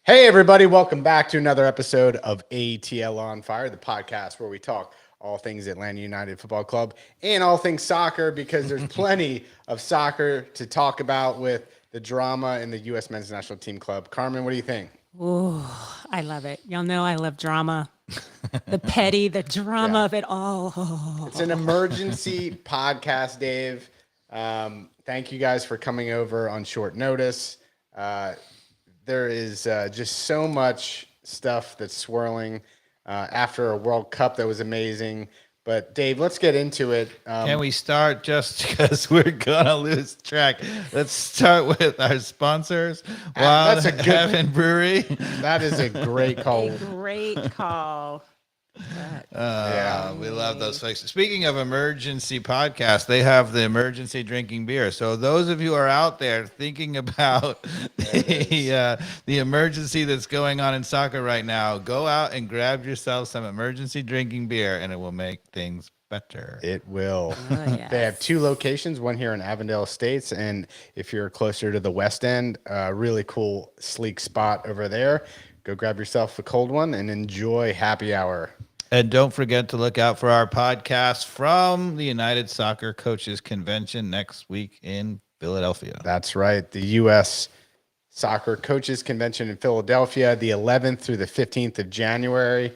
Hey, everybody, welcome back to another episode of ATL on Fire, the podcast where we talk all things Atlanta United Football Club and all things soccer, because there's plenty of soccer to talk about with the drama in the U.S. Men's National Team Club. Carmen, what do you think? Oh, I love it. Y'all know I love drama. The petty, the drama Yeah. of it all. Oh. It's an emergency podcast, Dave. Thank you guys for coming over on short notice. There is just so much stuff that's swirling after a World Cup that was amazing. But Dave, let's get into it. Can we start just because we're gonna lose track? Let's start with our sponsors. Wild that's a good- Heaven Brewery. That is a great call. A great call. Yeah. We love those folks. Speaking of emergency podcasts, they have the emergency drinking beer. So those of you who are out there thinking about the emergency that's going on in soccer right now, go out and grab yourself some emergency drinking beer, and it will make things better. It will. Oh, yes. They have two locations, one here in Avondale Estates, and if you're closer to the West End, really cool, sleek spot over there. Go grab yourself a cold one and enjoy happy hour. And don't forget to look out for our podcast from the United Soccer Coaches Convention next week in Philadelphia. That's right. The U.S. Soccer Coaches Convention in Philadelphia, the 11th through the 15th of January.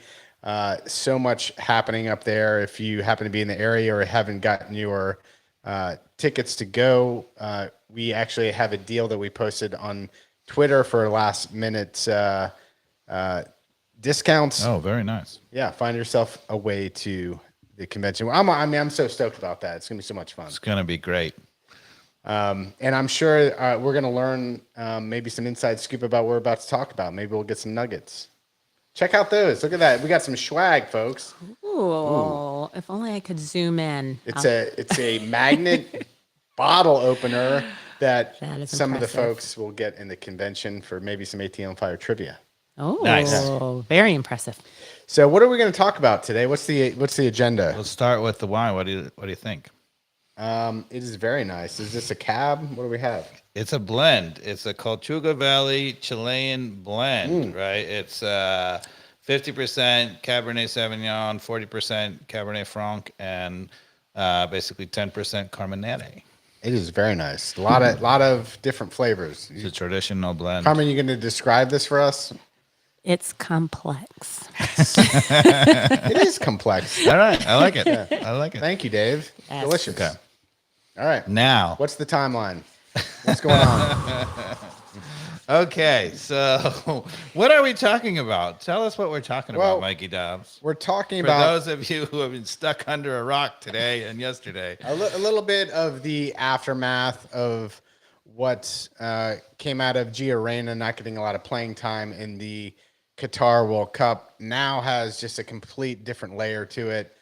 So much happening up there. If you happen to be in the area or haven't gotten your tickets to go, we actually have a deal that we posted on Twitter for last minute discounts. Oh, very nice. Yeah, find yourself a way to the convention. I'm so stoked about that. It's gonna be so much fun. It's going to be great. And I'm sure we're gonna learn maybe some inside scoop about what we're about to talk about. Maybe we'll get some nuggets. Check out those. Look at that. We got some swag, folks. Ooh, if only I could zoom in. It's a magnet bottle opener that That is some of the impressive. folks will get in the convention for maybe some ATL on Fire trivia. Oh, Nice. Very impressive. So what are we going to talk about today? What's the agenda? Let's start with the wine. What do you think? It is very nice. Is this a cab? What do we have? It's a blend. It's a Colchuga Valley Chilean blend, right? It's 50% Cabernet Sauvignon, 40% Cabernet Franc, and basically 10% Carmenere. It is very nice. A lot of different flavors. It's a traditional blend. Carmen, you going to describe this for us? It's complex. It is complex. All right. I like it. I like it. Thank you, Dave. Yes. Delicious. Okay. All right. Now, What's the timeline? What's going on? okay, so what are we talking about? Tell us what we're talking Well, about, Mikey Dobbs. We're talking For about those of you who have been stuck under a rock today and yesterday. a little bit of the aftermath of what came out of Gio Reyna not getting a lot of playing time in the Qatar World Cup. Now has just a complete different layer to it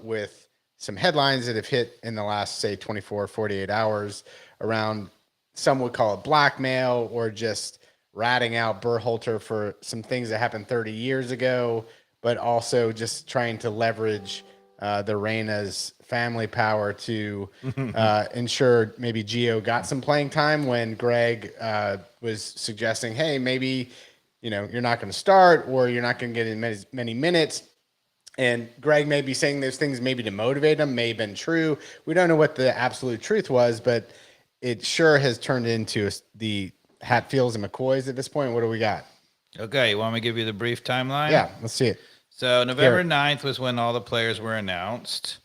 with some headlines that have hit in the last, say, 24, 48 hours around, some would call it blackmail or just ratting out Berhalter for some things that happened 30 years ago, but also just trying to leverage the Reyna's family power to ensure maybe Gio got some playing time when Greg was suggesting, hey, maybe you're not going to start or you're not going to get in many minutes. And Greg may be saying those things maybe to motivate him, may have been true. We don't know what the absolute truth was, but it sure has turned into the Hatfields and McCoys at this point. What do we got? Okay, you want me to give you the brief timeline? Yeah, let's see it. So November 9th was when all the players were announced.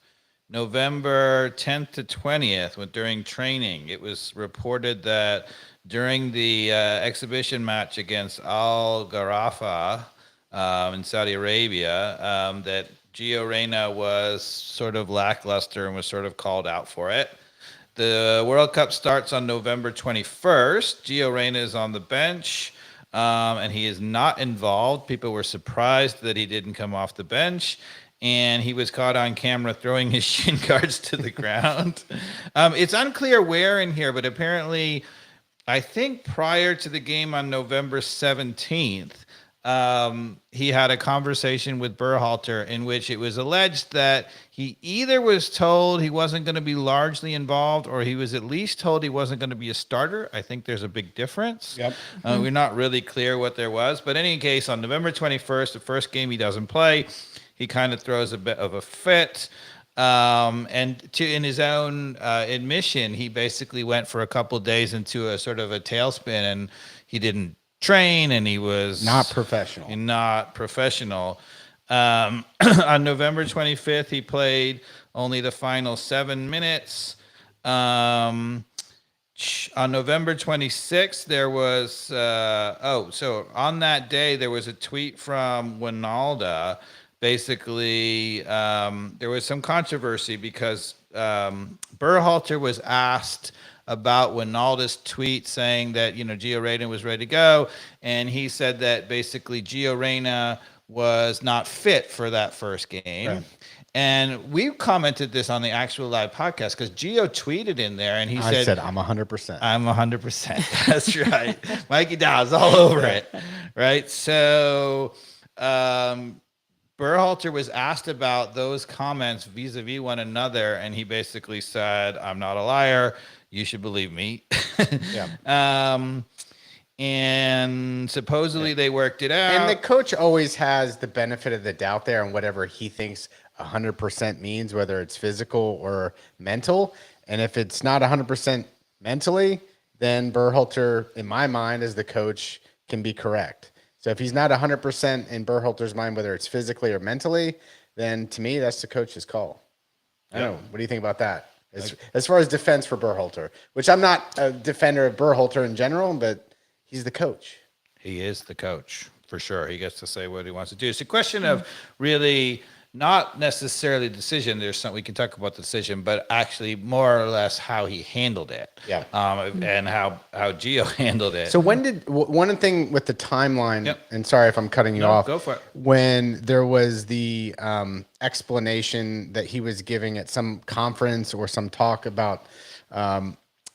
November 10th to 20th, during training, it was reported that during the exhibition match against Al Gharafa in Saudi Arabia, that Gio Reyna was sort of lackluster and was sort of called out for it. The World Cup starts on November 21st. Gio Reyna is on the bench, and he is not involved. People were surprised that he didn't come off the bench, and he was caught on camera throwing his shin guards to the ground. It's unclear where in here, but apparently, I think prior to the game on November 17th, he had a conversation with Berhalter in which it was alleged that he either was told he wasn't going to be largely involved, or he was at least told he wasn't going to be a starter. I think there's a big difference. Yep. We're not really clear what there was, but in any case, on November 21st, the first game he doesn't play, he kind of throws a bit of a fit. In his own admission, he basically went for a couple of days into a sort of a tailspin, and he didn't train, and he was Not professional. On November 25th, he played only the final 7 minutes. On November 26th, there was so on that day there was a tweet from Winalda. Basically, there was some controversy because Berhalter was asked about Winalda's tweet saying that, Gio Reyna was ready to go. And he said that basically Gio Reyna was not fit for that first game. Right. And we commented this on the actual live podcast because Gio tweeted in there and I said, I'm 100%. I'm 100%. That's right. Mikey Dow's all over it. Right. So, Berhalter was asked about those comments vis-a-vis one another, and he basically said, I'm not a liar. You should believe me. Yeah. And supposedly they worked it out. And the coach always has the benefit of the doubt there on whatever he thinks 100% means, whether it's physical or mental. And if it's not 100% mentally, then Berhalter, in my mind, as the coach, can be correct. So if he's not 100% in Berhalter's mind, whether it's physically or mentally, then to me, that's the coach's call. I don't know. What do you think about that? As far as defense for Berhalter, which I'm not a defender of Berhalter in general, but he's the coach. He is the coach, for sure. He gets to say what he wants to do. It's a question of really not necessarily decision. There's some, we can talk about the decision, but actually more or less how he handled it. Yeah. And how Gio handled it. So when did one thing with the timeline, and sorry if I'm cutting you off. Go for it. When there was the explanation that he was giving at some conference or some talk about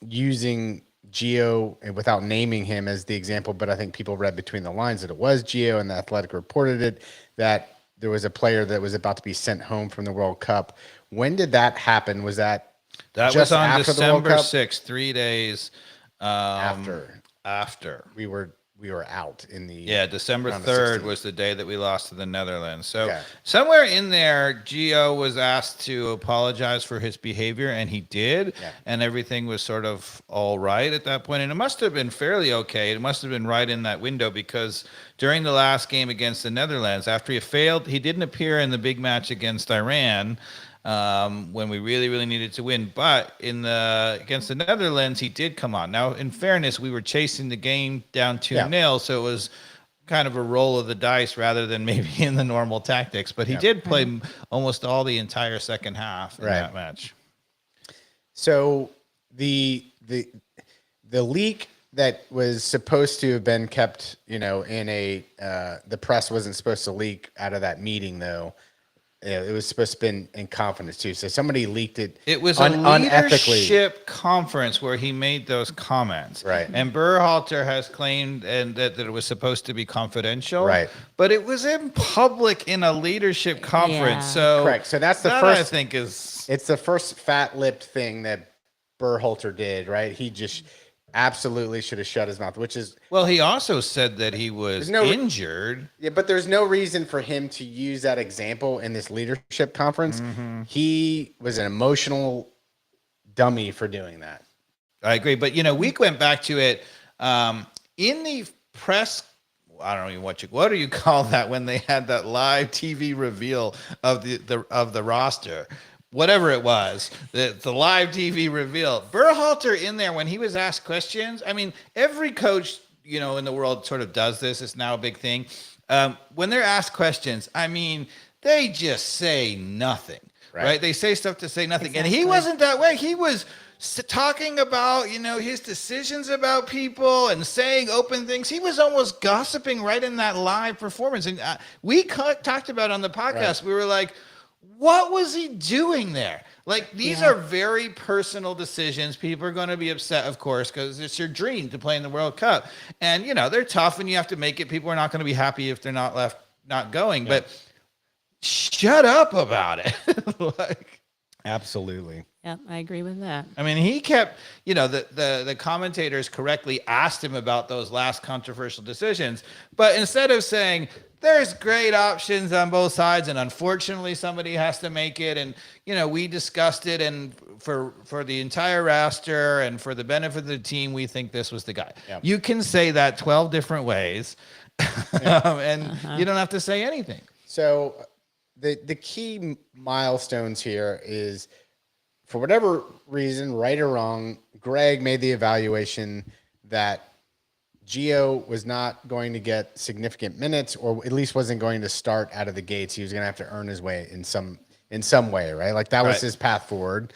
using Gio, and without naming him as the example, but I think people read between the lines that it was Gio, and the Athletic reported it, that there was a player that was about to be sent home from the World Cup. When did that happen? Was that was on December 6th, 3 days after we were out in the December 3rd was the day that we lost to the Netherlands. So somewhere in there, Gio was asked to apologize for his behavior, and he did, and everything was sort of all right at that point. And it must have been fairly okay. It must have been right in that window because during the last game against the Netherlands, after he failed, he didn't appear in the big match against Iran, when we really, really needed to win. But against the Netherlands, he did come on. Now, in fairness, we were chasing the game down 2-0, so it was kind of a roll of the dice rather than maybe in the normal tactics. But he did play almost all the entire second half in that match. So the leak that was supposed to have been kept, in the press wasn't supposed to leak out of that meeting, though. It was supposed to be in confidence too. So somebody leaked it. It was a leadership conference where he made those comments. Right. And Berhalter has claimed that it was supposed to be confidential. Right. But it was in public in a leadership conference. Yeah. So correct. So that's the that first. I think it's the first fat-lipped thing that Berhalter did. Right. He just absolutely should have shut his mouth, which is... Well, he also said that he was injured. Yeah, but there's no reason for him to use that example in this leadership conference. Mm-hmm. He was an emotional dummy for doing that. I agree. But, we went back to it in the press... I don't know what do you call that when they had that live TV reveal of the roster? Whatever it was, the live TV reveal. Berhalter in there when he was asked questions. I mean, every coach, in the world sort of does this. It's now a big thing. When they're asked questions, I mean, they just say nothing, right? They say stuff to say nothing. Exactly. And he wasn't that way. He was talking about, his decisions about people and saying open things. He was almost gossiping right in that live performance. And we talked about on the podcast, we were like, what was he doing there? Like, these Yeah. are very personal decisions. People are going to be upset, of course, because it's your dream to play in the World Cup. And, they're tough and you have to make it. People are not going to be happy if they're not going. Yeah. But shut up about it. Like, Absolutely. Yep, I agree with that. I mean, he kept, the commentators correctly asked him about those last controversial decisions. But instead of saying, there's great options on both sides, and unfortunately somebody has to make it, and we discussed it, and for the entire roster and for the benefit of the team, we think this was the guy. Yep. You can say that 12 different ways, and you don't have to say anything. So the key milestones here is, for whatever reason, right or wrong, Greg made the evaluation that Gio was not going to get significant minutes, or at least wasn't going to start out of the gates. He was going to have to earn his way in some way, right? Like, that was his path forward.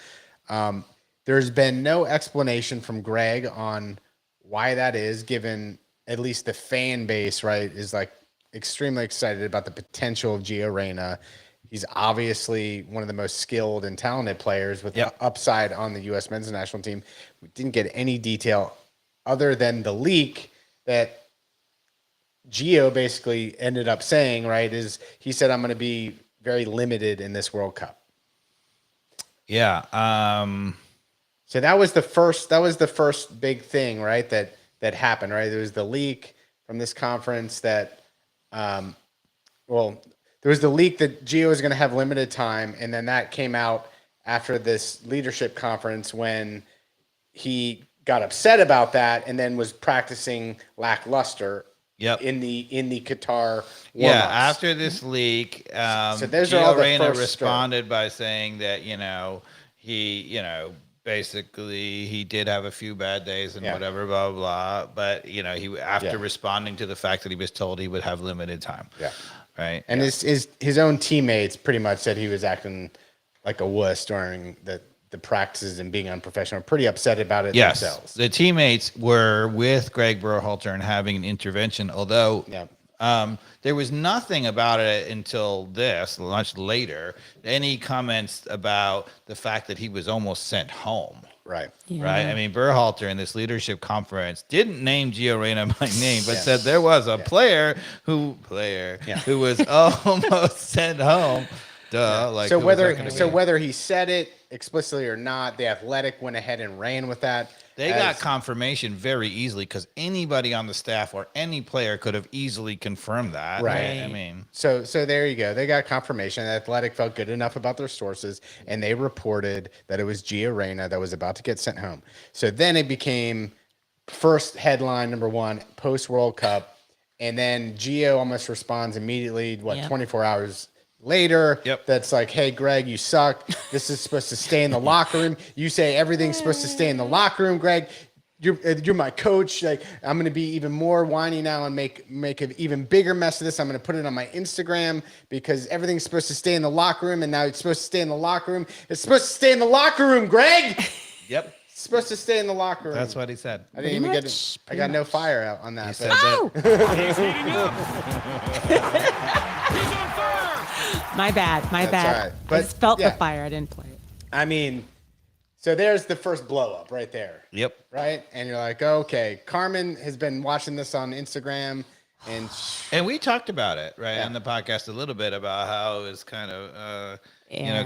There's been no explanation from Greg on why that is, given at least the fan base, right, is like extremely excited about the potential of Gio Reyna. He's obviously one of the most skilled and talented players with the upside on the U.S. men's national team. We didn't get any detail other than the leak that Gio basically ended up saying, right, is he said, I'm going to be very limited in this World Cup. Yeah. So that was the first big thing, right, that happened, right? There was the leak from this conference that, there was the leak that Gio was going to have limited time, and then that came out after this leadership conference when he got upset about that and then was practicing lackluster in the Qatar warm-ups. Yeah, after this leak, so those are all Gio the Reyna first responded by saying that, he, basically he did have a few bad days and whatever, blah, blah, blah. But, he after responding to the fact that he was told he would have limited time. Yeah. Right. And his own teammates pretty much said he was acting like a wuss during the practices and being unprofessional, pretty upset about it themselves. The teammates were with Greg Berhalter and having an intervention, although there was nothing about it until much later, any comments about the fact that he was almost sent home. Right. Yeah. Right. I mean, Berhalter in this leadership conference didn't name Gio Reyna by name, but said there was a player who was almost sent home. Duh. Like, so whether he said it explicitly or not, the Athletic went ahead and ran with that. They got confirmation very easily because anybody on the staff or any player could have easily confirmed that. Right. I mean, so there you go. They got confirmation. The Athletic felt good enough about their sources, and they reported that it was Gio Reyna that was about to get sent home. So then it became first headline number one post World Cup, and then Gio almost responds immediately. 24 hours later, that's like, hey, Greg, you suck. This is supposed to stay in the locker room. You say everything's supposed to stay in the locker room, Greg. You're my coach. Like, I'm going to be even more whiny now and make an even bigger mess of this. I'm going to put it on my Instagram because everything's supposed to stay in the locker room, and now it's supposed to stay in the locker room. It's supposed to stay in the locker room, Greg. Yep. It's supposed to stay in the locker room. That's what he said. I didn't even get. I got no fire out on that. He said that. My bad. That's all right. But, I just felt the fire. I didn't play it. I mean, so there's the first blow up right there. Yep. Right? And you're like, okay, Carmen has been watching this on Instagram, and we talked about it, right, on the podcast a little bit about how it was kind of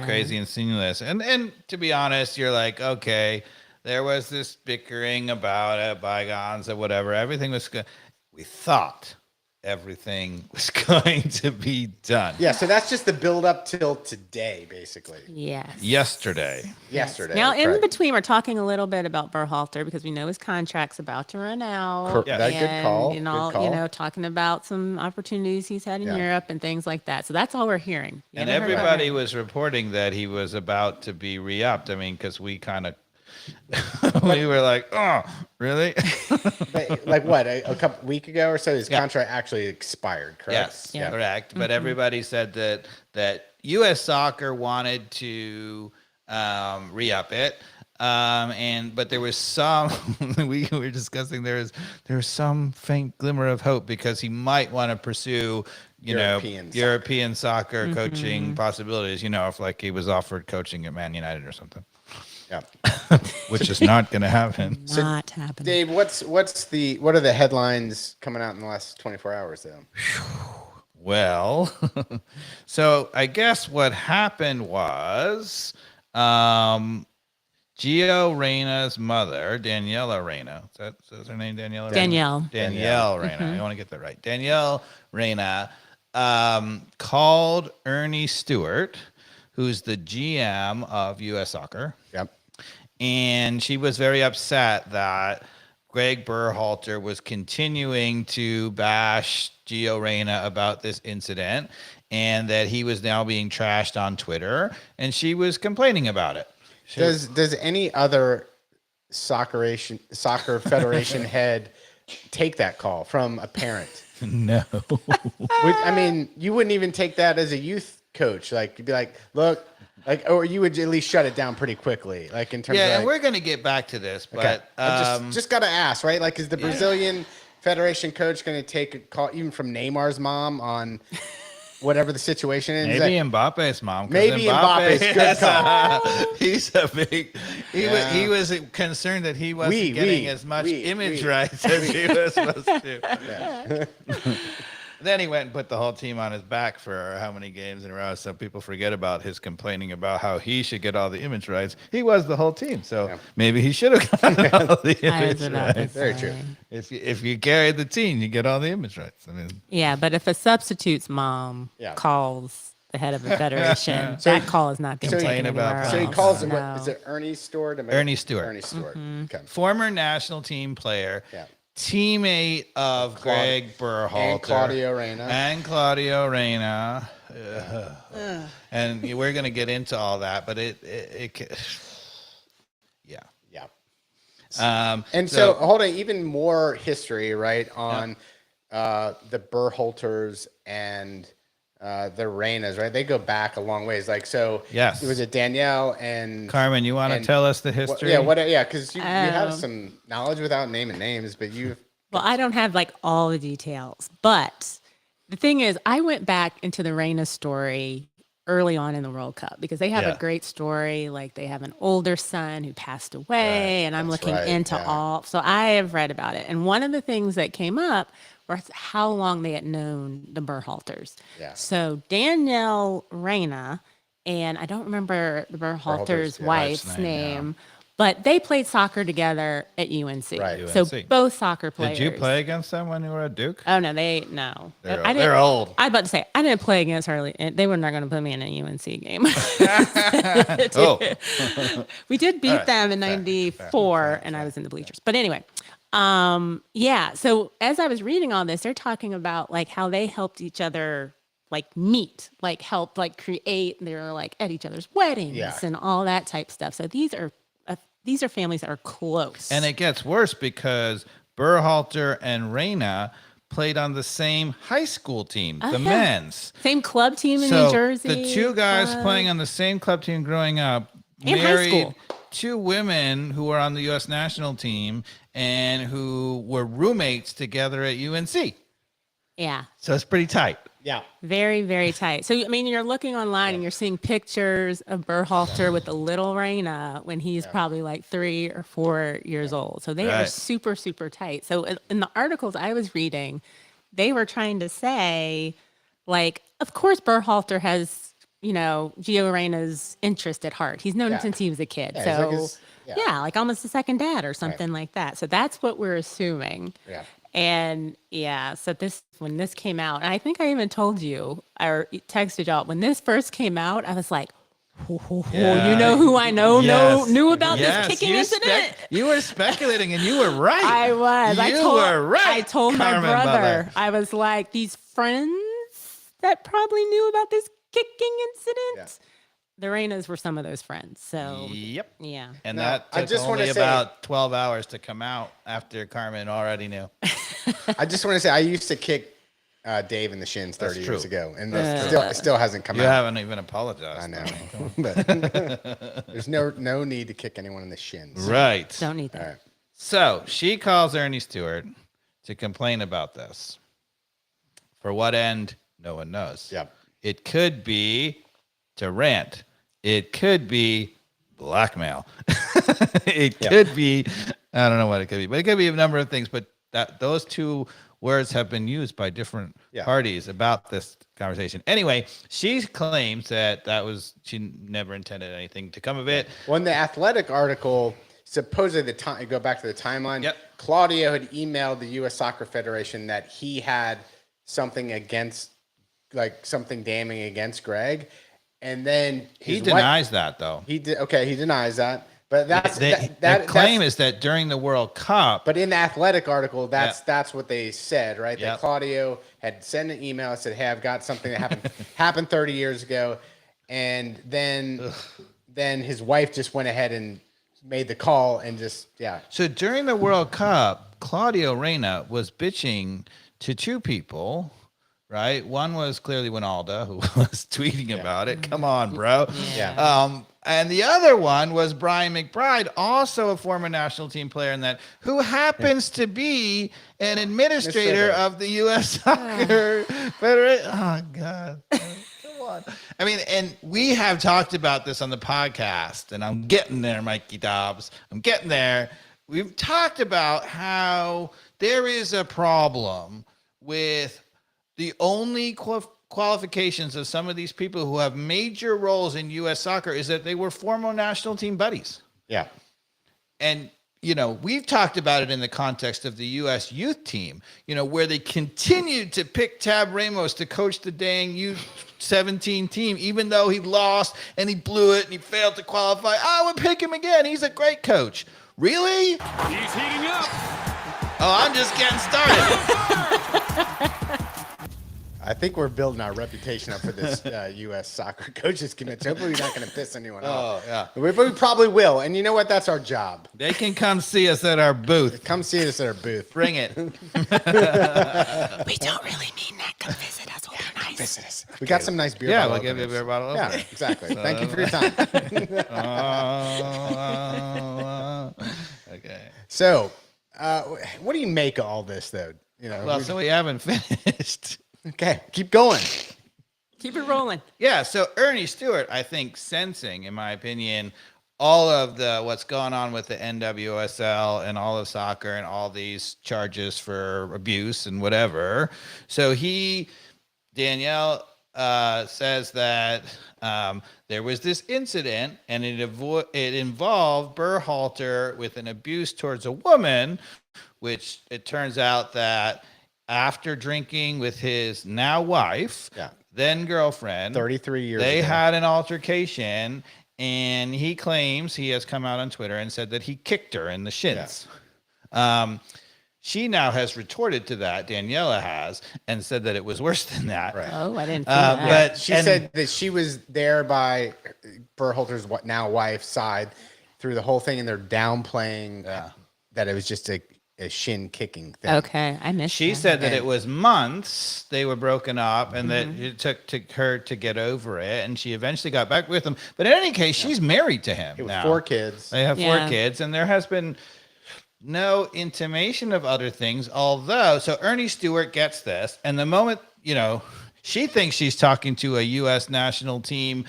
crazy and seamless. And to be honest, you're like, okay, there was this bickering about it, bygones or whatever. Everything was good. We thought everything was going to be done. Yeah, so that's just the build up till today, basically. Yes. Yesterday. Now, in between, we're talking a little bit about Berhalter because we know his contract's about to run out. Good call. You know, talking about some opportunities he's had in Europe and things like that. So that's all we're hearing. And everybody was reporting that he was about to be re-upped. I mean, because we kind of we were like, oh, really? But, like what? A couple week ago or so, his contract actually expired, correct? Yes, correct. But everybody said that U.S. Soccer wanted to re-up it. But there was some we were discussing there was some faint glimmer of hope because he might want to pursue European soccer coaching possibilities, if like he was offered coaching at Man United or something. Yeah. Which is not going to happen. Not happening. Dave, what are the headlines coming out in the last 24 hours though? Well, so I guess what happened was Gio Reyna's mother, Daniela Reyna. Is her name Daniela? Danielle. Danielle Reyna. I want to get that right. Danielle Reyna called Ernie Stewart, who's the GM of U.S. Soccer. Yep. And she was very upset that Greg Berhalter was continuing to bash Gio Reyna about this incident and that he was now being trashed on Twitter, and she was complaining about it. Does any other soccer federation head take that call from a parent? No. I mean, you wouldn't even take that as a youth coach. Like, you'd be like, look, like, or you would at least shut it down pretty quickly. Like, in terms of and like, we're going to get back to this, but okay. I just got to ask, right? Like, is the Brazilian federation coach going to take a call even from Neymar's mom on whatever the situation is? maybe Mbappe's mom. Maybe Mbappe's good call. He's a big. He was concerned that he wasn't getting as much image rights as he was supposed to. Yeah. Then he went and put the whole team on his back for how many games in a row. So people forget about his complaining about how he should get all the image rights. He was the whole team, so maybe he should have gotten all the image rights. Very true. If you carried the team, you get all the image rights. I mean, Yeah, but if a substitute's mom calls the head of the federation, that call is not being taken anywhere else. So he calls it. No. What is it? Ernie Stewart. Ernie Stewart. Ernie Stewart. Okay. Former national team player. Yeah. Teammate of Greg Berhalter and Claudio Reyna. And we're going to get into all that, but it Yeah. and so hold on, even more history, right, on the Berhalters and the Reynas, right? They go back a long ways. Like, so yes, it was a Danielle and Carmen. You want to tell us the history? Because you have some knowledge without naming names, but you. Well, I don't have like all the details, but the thing is, I went back into the Reyna story early on in the World Cup because they have a great story. Like, they have an older son who passed away, and I'm looking into all. So I have read about it, and one of the things that came up was how long they had known the Berhalters. Yeah. So Danielle Reyna, and I don't remember the Berhalter's wife's name. But they played soccer together at UNC. Right. So both soccer players. Did you play against them when you were at Duke? Oh, no, no. They're old. I was about to say, I didn't play against her. They were not going to put me in a UNC game. We did beat them in 94, and I was in the bleachers. But anyway, so as I was reading all this, they're talking about like how they helped each other like meet, like help, like create. They're like at each other's weddings and all that type stuff. So these are families that are close. And it gets worse because Berhalter and Reyna played on the same high school team, the men's. Same club team in New Jersey. The two guys playing on the same club team growing up married two women who were on the U.S. national team and who were roommates together at UNC. Yeah. So it's pretty tight. Yeah. Very, very tight. So, I mean, you're looking online and you're seeing pictures of Berhalter with the little Reyna when he's probably like 3 or 4 years old. So they are super, super tight. So in the articles I was reading, they were trying to say, like, of course, Berhalter has, Gio Reyna's interest at heart. He's known him since he was a kid. So, like almost a second dad or something like that. So that's what we're assuming. Yeah. And so when this came out, and I think I even told you or texted y'all when this first came out, I was like, you know who I know knew about this kicking incident. You were speculating, and you were right. I was. You were right. I told Carmen my brother, Butler. I was like, these friends that probably knew about this kicking incident. The Reynas were some of those friends. So yep. Yeah. And that took only about 12 hours to come out after Carmen already knew. I just want to say I used to kick Dave in the shins 30 That's years true. ago, and it still hasn't come You out. haven't even apologized. I know, but there's no need to kick anyone in the shins. Right. Don't need that. All right. So she calls Ernie Stewart to complain about this. For what end? No one knows. Yep. It could be to rant. It could be blackmail. It could be, I don't know what it could be, but it could be a number of things. But those two words have been used by different parties about this conversation. Anyway, she claims that she never intended anything to come of it. Well, in the Athletic article, supposedly go back to the timeline. Yep. Claudio had emailed the U.S. Soccer Federation that he had something against, like something damning against Greg, and then He denies that, though. He did. Okay, he denies that. But that's the claim is that during the World Cup. But in the Athletic article, that's what they said, right? Yep. That Claudio had sent an email and said, "Hey, I've got something that happened 30 years ago," and then his wife just went ahead and made the call and just So during the World Cup, Claudio Reyna was bitching to two people. Right, one was clearly Winalda, who was tweeting about it. Come on, bro. And the other one was Brian McBride, also a former national team player in that, who happens to be an administrator of the U.S. Soccer Federation. Oh, God. Come on. I mean, and we have talked about this on the podcast, and I'm getting there, Mikey Dobbs. I'm getting there. We've talked about how there is a problem with the only qualifications of some of these people who have major roles in U.S. soccer is that they were former national team buddies. Yeah. And, we've talked about it in the context of the U.S. youth team, where they continued to pick Tab Ramos to coach the dang U17 team, even though he lost and he blew it and he failed to qualify. I would pick him again. He's a great coach. Really? He's heating up. Oh, I'm just getting started. I think we're building our reputation up for this U.S. soccer coaches convention. Hopefully, we're not going to piss anyone off. Oh, yeah. We probably will. And you know what? That's our job. They can come see us at our booth. Come see us at our booth. Bring it. We don't really mean that. Come visit us. We'll be nice. Visit us. We got some nice beer Yeah, bottle we'll give you a openers. beer bottle. Yeah, opener. exactly. Thank you for your time. Okay. So, what do you make of all this, though? Well, so we haven't finished. Okay, keep going. Keep it rolling. Yeah, so Ernie Stewart, I think, sensing, in my opinion, all of what's going on with the NWSL and all of soccer and all these charges for abuse and whatever. So Danielle says that there was this incident and it involved Berhalter with an abuse towards a woman, which it turns out that after drinking with his now wife, then girlfriend, 33 years they ago. had an altercation, and he claims he has come out on Twitter and said that he kicked her in the shins. She now has retorted to that, Daniela has, and said that it was worse than that. Right. Oh, I didn't see that. But She said that she was there by Berhalter's now wife's side through the whole thing, and they're downplaying that it was just a shin kicking thing. Okay, I missed She that. said that it was months they were broken up and that it took her to get over it, and she eventually got back with him. But in any case, she's married to him It was now. 4 kids. They have 4 kids, and there has been no intimation of other things, although, so Ernie Stewart gets this, and the moment, she thinks she's talking to a U.S. national team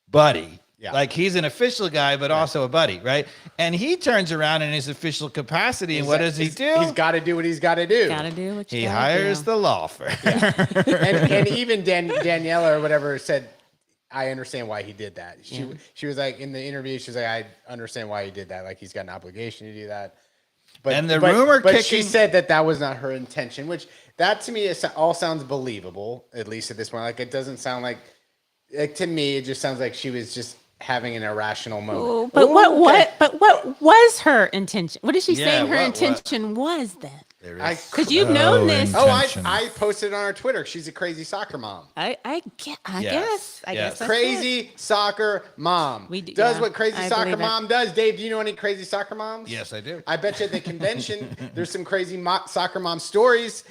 buddy. Yeah. Like he's an official guy, but also a buddy, right? And he turns around in his official capacity, and what does he do? He's got to do what he's got to do. Gotta do what you He gotta hires do. the law firm. and even Daniela or whatever said, I understand why he did that. She was like, in the interview, she was like, I understand why he did that. Like, he's got an obligation to do that. But, And the rumor but she kicking- said that was not her intention, which that to me all sounds believable, at least at this point. Like, it doesn't sound like to me, it just sounds like she was just having an irrational moment. Oh, but what was her intention? What is she saying her what- intention was then? Because you've known this. I posted on our Twitter. She's a crazy soccer mom. I guess. That's Crazy it. soccer mom. Does what crazy I soccer believe it. mom does. Dave, do you know any crazy soccer moms? Yes, I do. I bet you at the convention, there's some crazy soccer mom stories.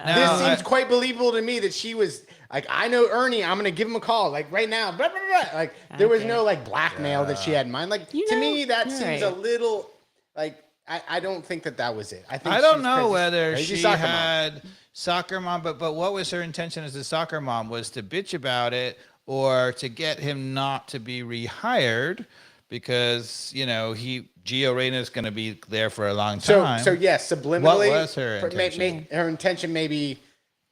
This seems quite believable to me that she was like, I know Ernie, I'm gonna give him a call like right now. Blah, blah, blah. Like there was no like blackmail that she had in mind. Like to me, that seems a little like I don't think that was it. I don't know whether she had soccer mom, but what was her intention as a soccer mom? Was to bitch about it or to get him not to be rehired because Gio Reyna is going to be there for a long time. So yes, subliminally. What was her intention? Her intention maybe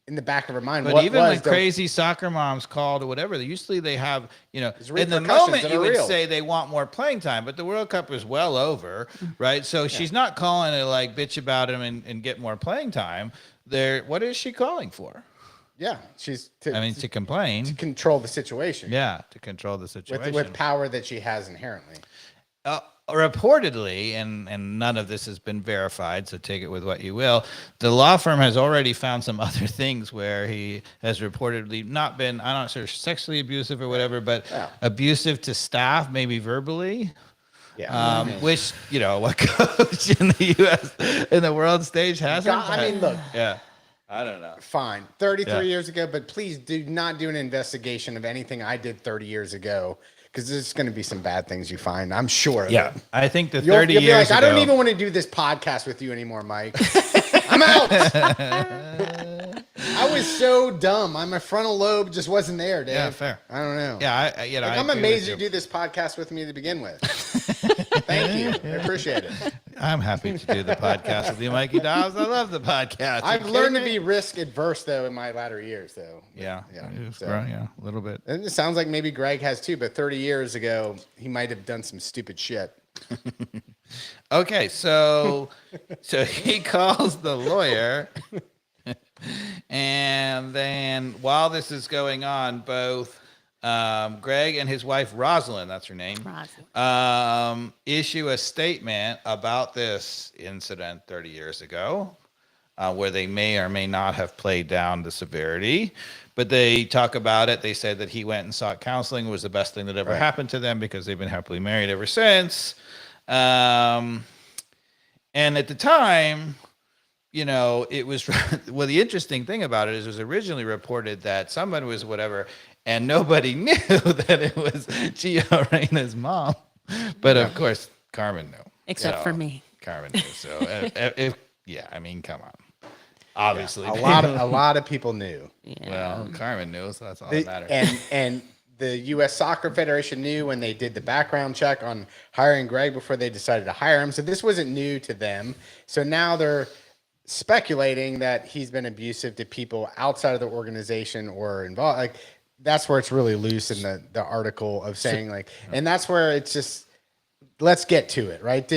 in the back of her mind. But even when crazy soccer moms called or whatever, usually they have, in the moment you would say they want more playing time, but the World Cup is well over, right? So she's not calling to like bitch about him and get more playing time. What is she calling for? Yeah, she's to complain. To control the situation. Yeah, to control the situation. With power that she has inherently. Reportedly, and none of this has been verified, so take it with what you will, the law firm has already found some other things where he has reportedly not been, I'm not sure, sexually abusive or whatever, but abusive to staff, maybe verbally. Yeah. Which, what coach in the U.S., in the world stage hasn't? Look. Yeah. I don't know. Fine. 33 years ago, but please do not do an investigation of anything I did 30 years ago. Because there's going to be some bad things you find, I'm sure. Yeah, I think the 30 years like, ago. I don't even want to do this podcast with you anymore, Mike. I'm out. I was so dumb. My frontal lobe just wasn't there, Dave. Yeah, fair. I don't know. Yeah, I'm amazed you do this podcast with me to begin with. Thank you. I appreciate it. I'm happy to do the podcast with you, Mikey Dobbs. I love the podcast. I've learned to be risk adverse, though, in my latter years, though. Yeah, a little bit. And it sounds like maybe Greg has too, but 30 years ago, he might have done some stupid shit. Okay, so he calls the lawyer, and then while this is going on, both Greg and his wife Rosalind, that's her name, issue a statement about this incident 30 years ago, where they may or may not have played down the severity, but they talk about it. They said that he went and sought counseling. It was the best thing that ever happened to them because they've been happily married ever since. And at the time, it was, well, the interesting thing about it is it was originally reported that someone was whatever, and nobody knew that it was Gio Reyna's mom. But of course, Carmen knew. Except for me. Carmen knew. So, come on. Obviously. A lot of people knew. Yeah. Well, Carmen knew, so that's all that matters. And the U.S. Soccer Federation knew when they did the background check on hiring Greg before they decided to hire him. So this wasn't new to them. So now they're speculating that he's been abusive to people outside of the organization or involved. Like that's where it's really loose in the article of saying and that's where it's just, let's get to it, right?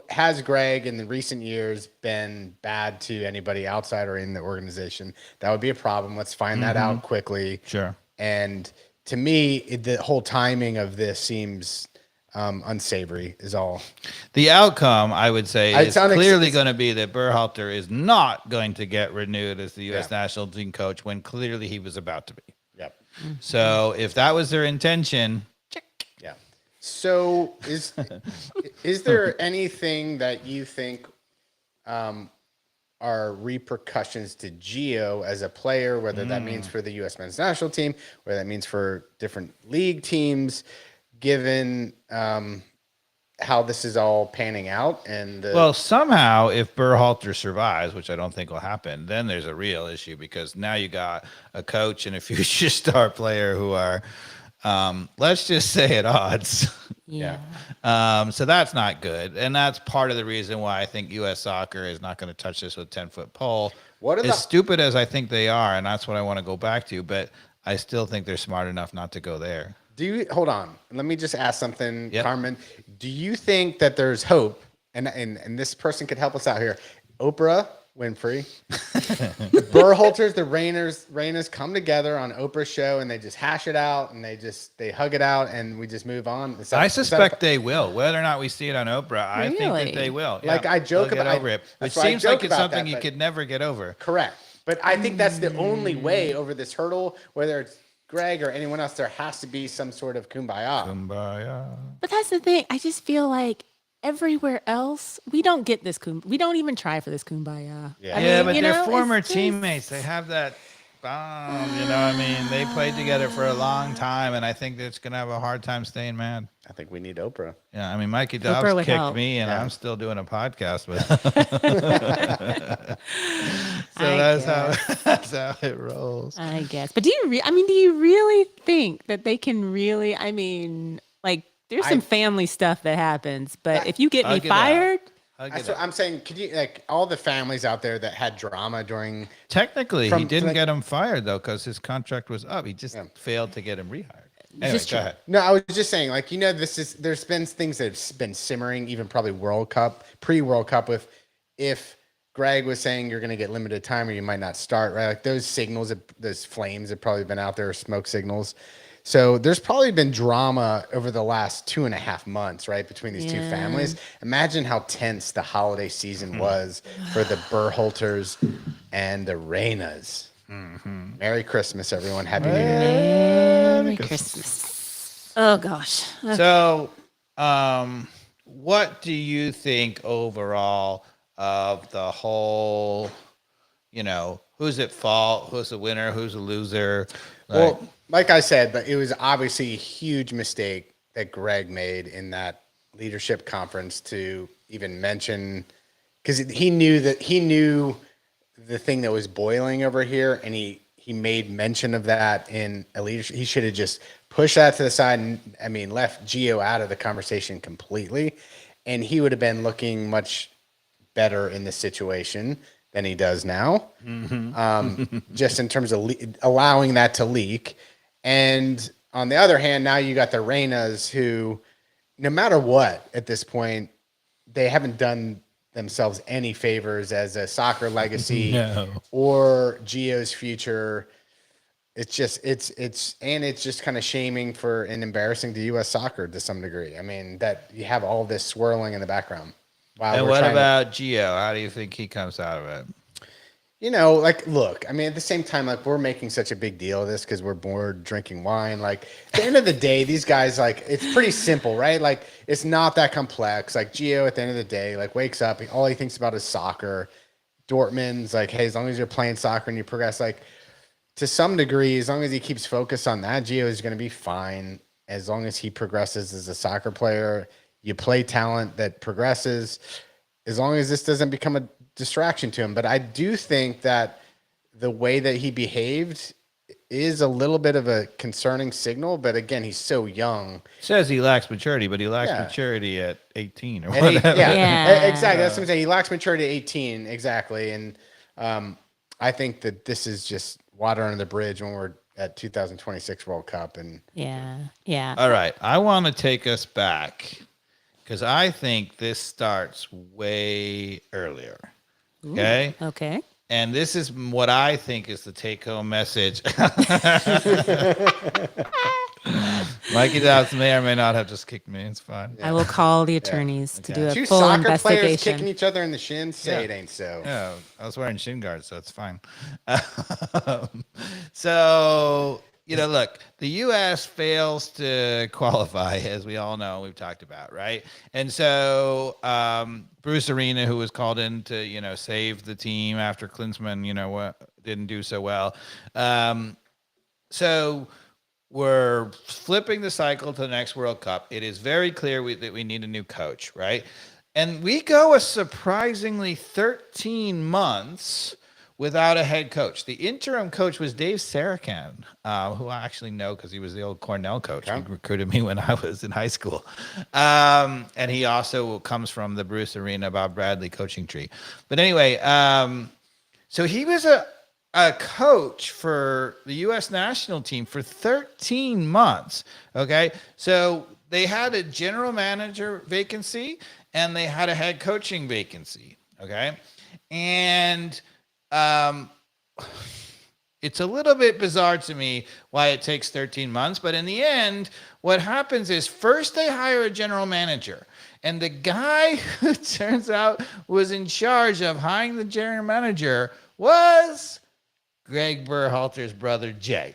Has Greg in the recent years been bad to anybody outside or in the organization? That would be a problem. Let's find that out quickly. Sure. And to me, the whole timing of this seems unsavory is all. The outcome, I would say, is clearly going to be that Berhalter is not going to get renewed as the U.S. national team coach when clearly he was about to be. Yep. So if that was their intention, check. Yeah. So is there anything that you think are repercussions to Gio as a player, whether that means for the U.S. men's national team, whether that means for different league teams, given how this is all panning out? Well, somehow, if Berhalter survives, which I don't think will happen, then there's a real issue because now you got a coach and a future star player who are, let's just say, at odds. Yeah. So that's not good. And that's part of the reason why I think U.S. soccer is not going to touch this with a 10-foot pole. As stupid as I think they are, and that's what I want to go back to, but I still think they're smart enough not to go there. Hold on. Let me just ask something, Carmen. Do you think that there's hope? And this person could help us out here. Oprah Winfrey, Berhalters, the Reynas come together on Oprah's show and they just hash it out and they hug it out and we just move on. I suspect they will. Whether or not we see it on Oprah, I think that they will. Yeah, I joke about over it. It seems like it's something you could never get over. Correct. But I think that's the only way over this hurdle, whether it's Greg or anyone else, there has to be some sort of kumbaya. Kumbaya. But that's the thing. I just feel like everywhere else, we don't get this. We don't even try for this kumbaya. Yeah, but they're former teammates. They have that bond. They played together for a long time, and I think it's gonna have a hard time staying mad. I think we need Oprah. Yeah, Mikey Dobbs kicked me, and I'm still doing a podcast with him. That's how it rolls. I guess. But do you really think that they can really? There's some family stuff that happens, but if you get me fired. That's what I'm saying. Could you all the families out there that had drama during? Technically, he didn't get him fired though because his contract was up. He just failed to get him rehired. Anyway, go ahead. No, I was just saying, there's been things that's been simmering, even probably World Cup, pre-World Cup, if Greg was saying you're going to get limited time or you might not start, right? Like those signals, those flames have probably been out there, smoke signals. So there's probably been drama over the last 2.5 months, right, between these two families. Imagine how tense the holiday season was for the Berhalters and the Reynas. Mm-hmm. Merry Christmas, everyone. Happy New Year. Merry Christmas. Oh, gosh. Okay. So, what do you think overall of the whole, who's at fault, who's the winner, who's the loser? Well, like I said, but it was obviously a huge mistake that Greg made in that leadership conference to even mention, because he knew the thing that was boiling over here, and he made mention of that in a leadership. He should have just pushed that to the side and left Gio out of the conversation completely, and he would have been looking much better in this situation than he does now. Mm-hmm. Just in terms of allowing that to leak. And on the other hand, now you got the Reynas who, no matter what, at this point, they haven't done themselves any favors as a soccer legacy or Gio's future. It's just kind of shaming for and embarrassing to U.S. soccer to some degree. That you have all this swirling in the background. Wow. And what about Gio? How do you think he comes out of it? Look, at the same time, we're making such a big deal of this because we're bored drinking wine. At the end of the day, these guys, it's pretty simple, right? It's not that complex. Gio, at the end of the day, wakes up, all he thinks about is soccer. Dortmund's hey, as long as you're playing soccer and you progress, to some degree, as long as he keeps focused on that, Gio is going to be fine. As long as he progresses as a soccer player, you play talent that progresses. As long as this doesn't become a distraction to him. But I do think that the way that he behaved is a little bit of a concerning signal. But again, he's so young. Says he lacks maturity, but he lacks maturity at 18 or whatever. Exactly. That's what I'm saying. He lacks maturity at 18. Exactly. And I think that this is just water under the bridge when we're at 2026 World Cup. And yeah. All right. I want to take us back because I think this starts way earlier. Okay. Ooh, okay. And this is what I think is the take-home message. Mikey Dobbs may or may not have just kicked me. It's fine. I will call the attorneys to do a two full soccer investigation. Players kicking each other in the shins. Say it ain't so. Yeah, I was wearing shin guards, so it's fine. So. Look, the U.S. fails to qualify, as we all know, we've talked about, right? And so Bruce Arena, who was called in to, save the team after Klinsmann, didn't do so well. So we're flipping the cycle to the next World Cup. It is very clear that we need a new coach, right? And we go a surprisingly 13 months without a head coach. The interim coach was Dave Sarakan, who I actually know because he was the old Cornell coach. He recruited me when I was in high school. And he also comes from the Bruce Arena, Bob Bradley coaching tree. But anyway, so he was a coach for the U.S. national team for 13 months. Okay. So they had a general manager vacancy and they had a head coaching vacancy. Okay. And it's a little bit bizarre to me why it takes 13 months, but in the end, what happens is first they hire a general manager, and the guy who turns out was in charge of hiring the general manager was Greg Berhalter's brother, Jay.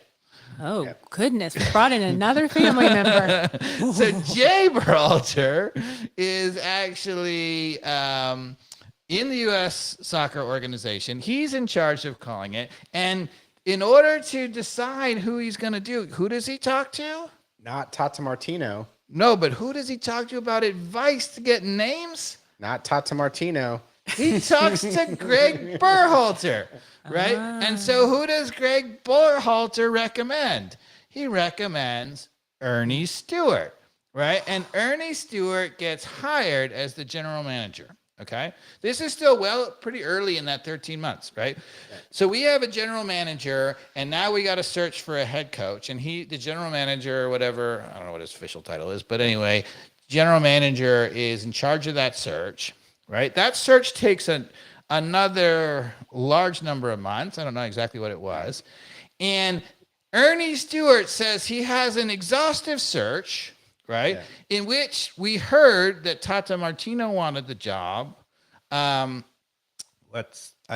Oh, goodness. We brought in another family member. So Jay Berhalter is actually in the U.S. soccer organization. He's in charge of calling it. And in order to decide who he's going to do, who does he talk to? Not Tata Martino. No, but who does he talk to about advice to get names? Not Tata Martino. He talks to Greg Berhalter, right? And so who does Greg Berhalter recommend? He recommends Ernie Stewart, right? And Ernie Stewart gets hired as the general manager, okay? This is still, pretty early in that 13 months, right? So we have a general manager, and now we got to search for a head coach. And the general manager or whatever, I don't know what his official title is, but anyway, general manager is in charge of that search. Right, that search takes another large number of months. I don't know exactly what it was. And Ernie Stewart says he has an exhaustive search, right, in which we heard that Tata Martino wanted the job. I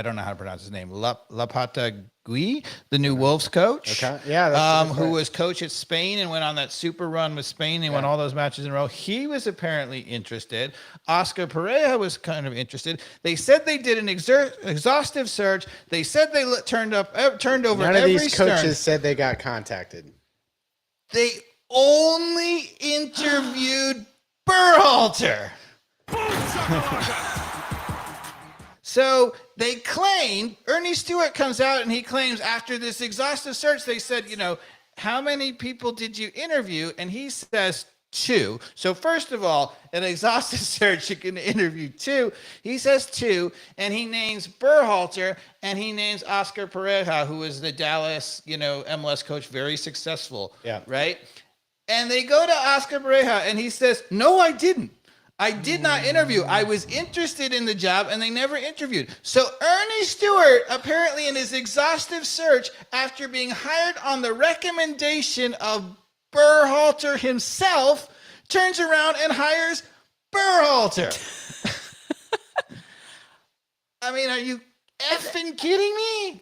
don't know how to pronounce his name. Lopetegui, the new Wolves coach. Okay. Yeah. That's who was coach at Spain and went on that super run with Spain. They won all those matches in a row. He was apparently interested. Oscar Pereira was kind of interested. They said they did an exhaustive search. They said they turned over None of every these coaches said they got contacted. They only interviewed Berhalter. So they claimed, Ernie Stewart comes out and he claims after this exhaustive search, they said, how many people did you interview? And he says 2. So first of all, an exhaustive search, you can interview 2. He says 2, and he names Berhalter, and he names Oscar Pereira, who was the Dallas, MLS coach, very successful, right? And they go to Oscar Pereira, and he says, no, I didn't. I did not interview. I was interested in the job, and they never interviewed. So Ernie Stewart, apparently in his exhaustive search, after being hired on the recommendation of Berhalter himself, turns around and hires Berhalter. I mean, are you effing kidding me?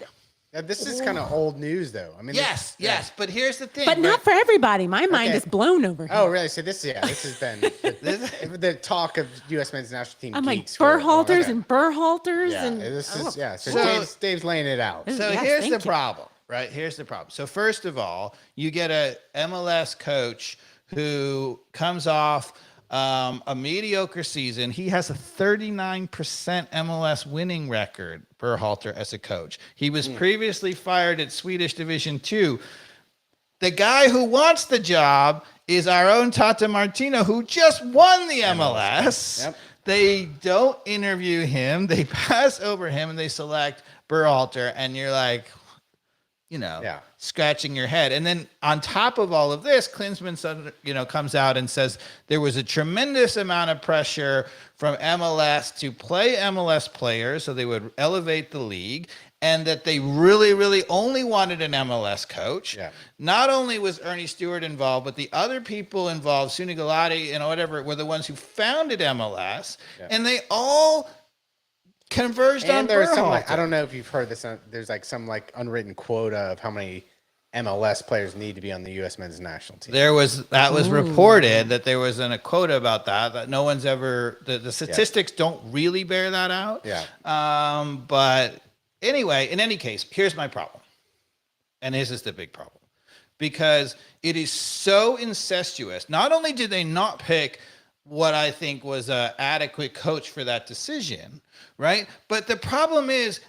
Yeah, this is kind of old news, though. I mean, yes, but here's the thing. But not for everybody. My mind is blown over here. Oh, really? So this has been the talk of U.S. men's national team. I'm like geeks Berhalters and Berhalters. Yeah, and this is So Dave's laying it out. So here's the problem, right? Here's the problem. So first of all, you get a MLS coach who comes off a mediocre season. He has a 39% MLS winning record, Berhalter, as a coach. He was previously fired at Swedish Division 2. The guy who wants the job is our own Tata Martino, who just won the MLS. Yep. They don't interview him. They pass over him, and they select Berhalter, and you're like, scratching your head. And then on top of all of this, Klinsmann, comes out and says there was a tremendous amount of pressure from MLS to play MLS players so they would elevate the league, and that they really, really only wanted an MLS coach. Yeah. Not only was Ernie Stewart involved, but the other people involved, Suni Galati and whatever, were the ones who founded MLS, and they all converged on Berhalter. I don't know if you've heard this. There's some unwritten quota of how many MLS players need to be on the U.S. men's national team. That was reported that there was a quota about that no one's ever. The statistics don't really bear that out. Yeah. But anyway, in any case, here's my problem, and this is the big problem, because it is so incestuous. Not only did they not pick what I think was an adequate coach for that decision, right? But the problem is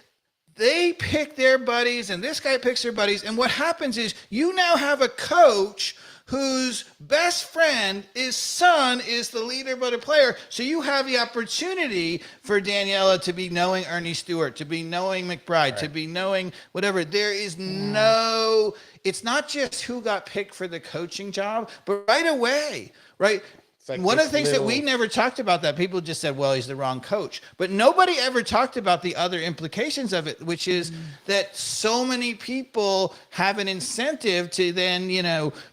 they pick their buddies, and this guy picks their buddies, and what happens is you now have a coach whose best friend, his son, is the leader but a player. So you have the opportunity for Daniela to be knowing Ernie Stewart, to be knowing McBride, to be knowing whatever. There is it's not just who got picked for the coaching job, but right away, right? One of the things that we never talked about, that people just said, well, he's the wrong coach. But nobody ever talked about the other implications of it, which is that so many people have an incentive to then,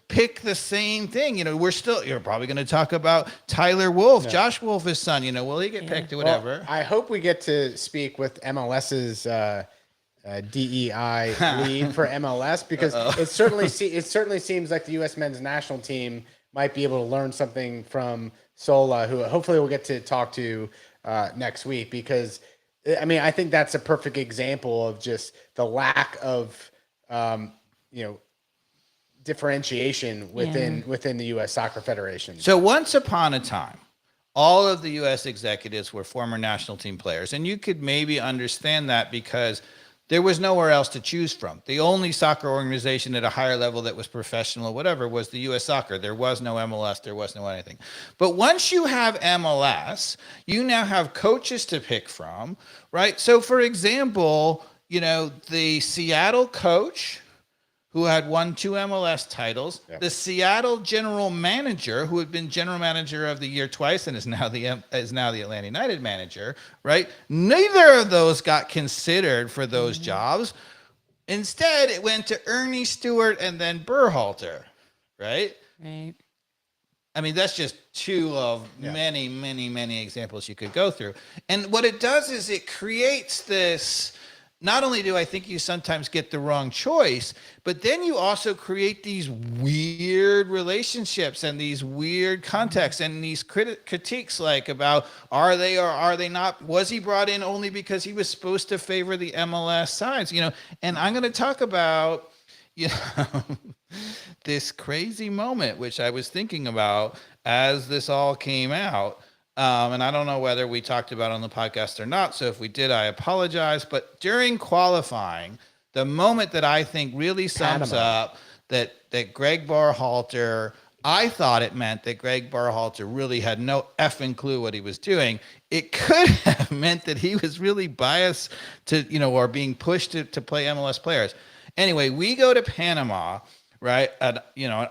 pick the same thing. You're probably going to talk about Tyler Wolff, Josh Wolff's son. Will he get picked or whatever? Well, I hope we get to speak with MLS's DEI lead for MLS because it certainly seems like the U.S. men's national team might be able to learn something from Sola, who hopefully we'll get to talk to next week. Because I mean, I think that's a perfect example of just the lack of differentiation within the U.S. Soccer Federation. So once upon a time, all of the U.S. executives were former national team players, and you could maybe understand that because there was nowhere else to choose from. The only soccer organization at a higher level that was professional or whatever was the U.S. Soccer. There was no MLS. There was no anything. But once you have MLS, you now have coaches to pick from, right? So, for example, the Seattle coach who had won 2 MLS titles, the Seattle general manager, who had been general manager of the year twice and is now the Atlanta United manager, right? Neither of those got considered for those jobs. Instead, it went to Ernie Stewart and then Berhalter, right? Right. I mean, that's just 2 of many, many, many examples you could go through. And what it does is it creates this. Not only do I think you sometimes get the wrong choice, but then you also create these weird relationships and these weird contexts and these critiques like about are they or are they not? Was he brought in only because he was supposed to favor the MLS sides? And I'm going to talk about, this crazy moment, which I was thinking about as this all came out. And I don't know whether we talked about it on the podcast or not. So if we did, I apologize. But during qualifying, the moment that I think really sums up that Greg Berhalter, I thought it meant that Greg Berhalter really had no effing clue what he was doing. It could have meant that he was really biased to, or being pushed to play MLS players. Anyway, we go to Panama. Right, an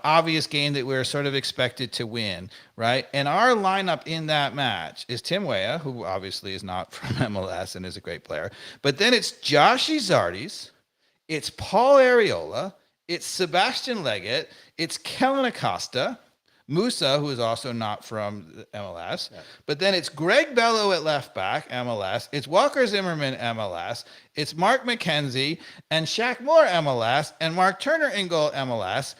obvious game that we're sort of expected to win, right? And our lineup in that match is Tim Weah, who obviously is not from MLS and is a great player, but then it's Josh Izardis, it's Paul Areola, it's Sebastian Leggett, it's Kellen Acosta, Musa, who is also not from MLS, but then it's Greg Bello at left back, MLS. It's Walker Zimmerman, MLS. It's Mark McKenzie and Shaq Moore, MLS, and Mark Turner in goal, MLS.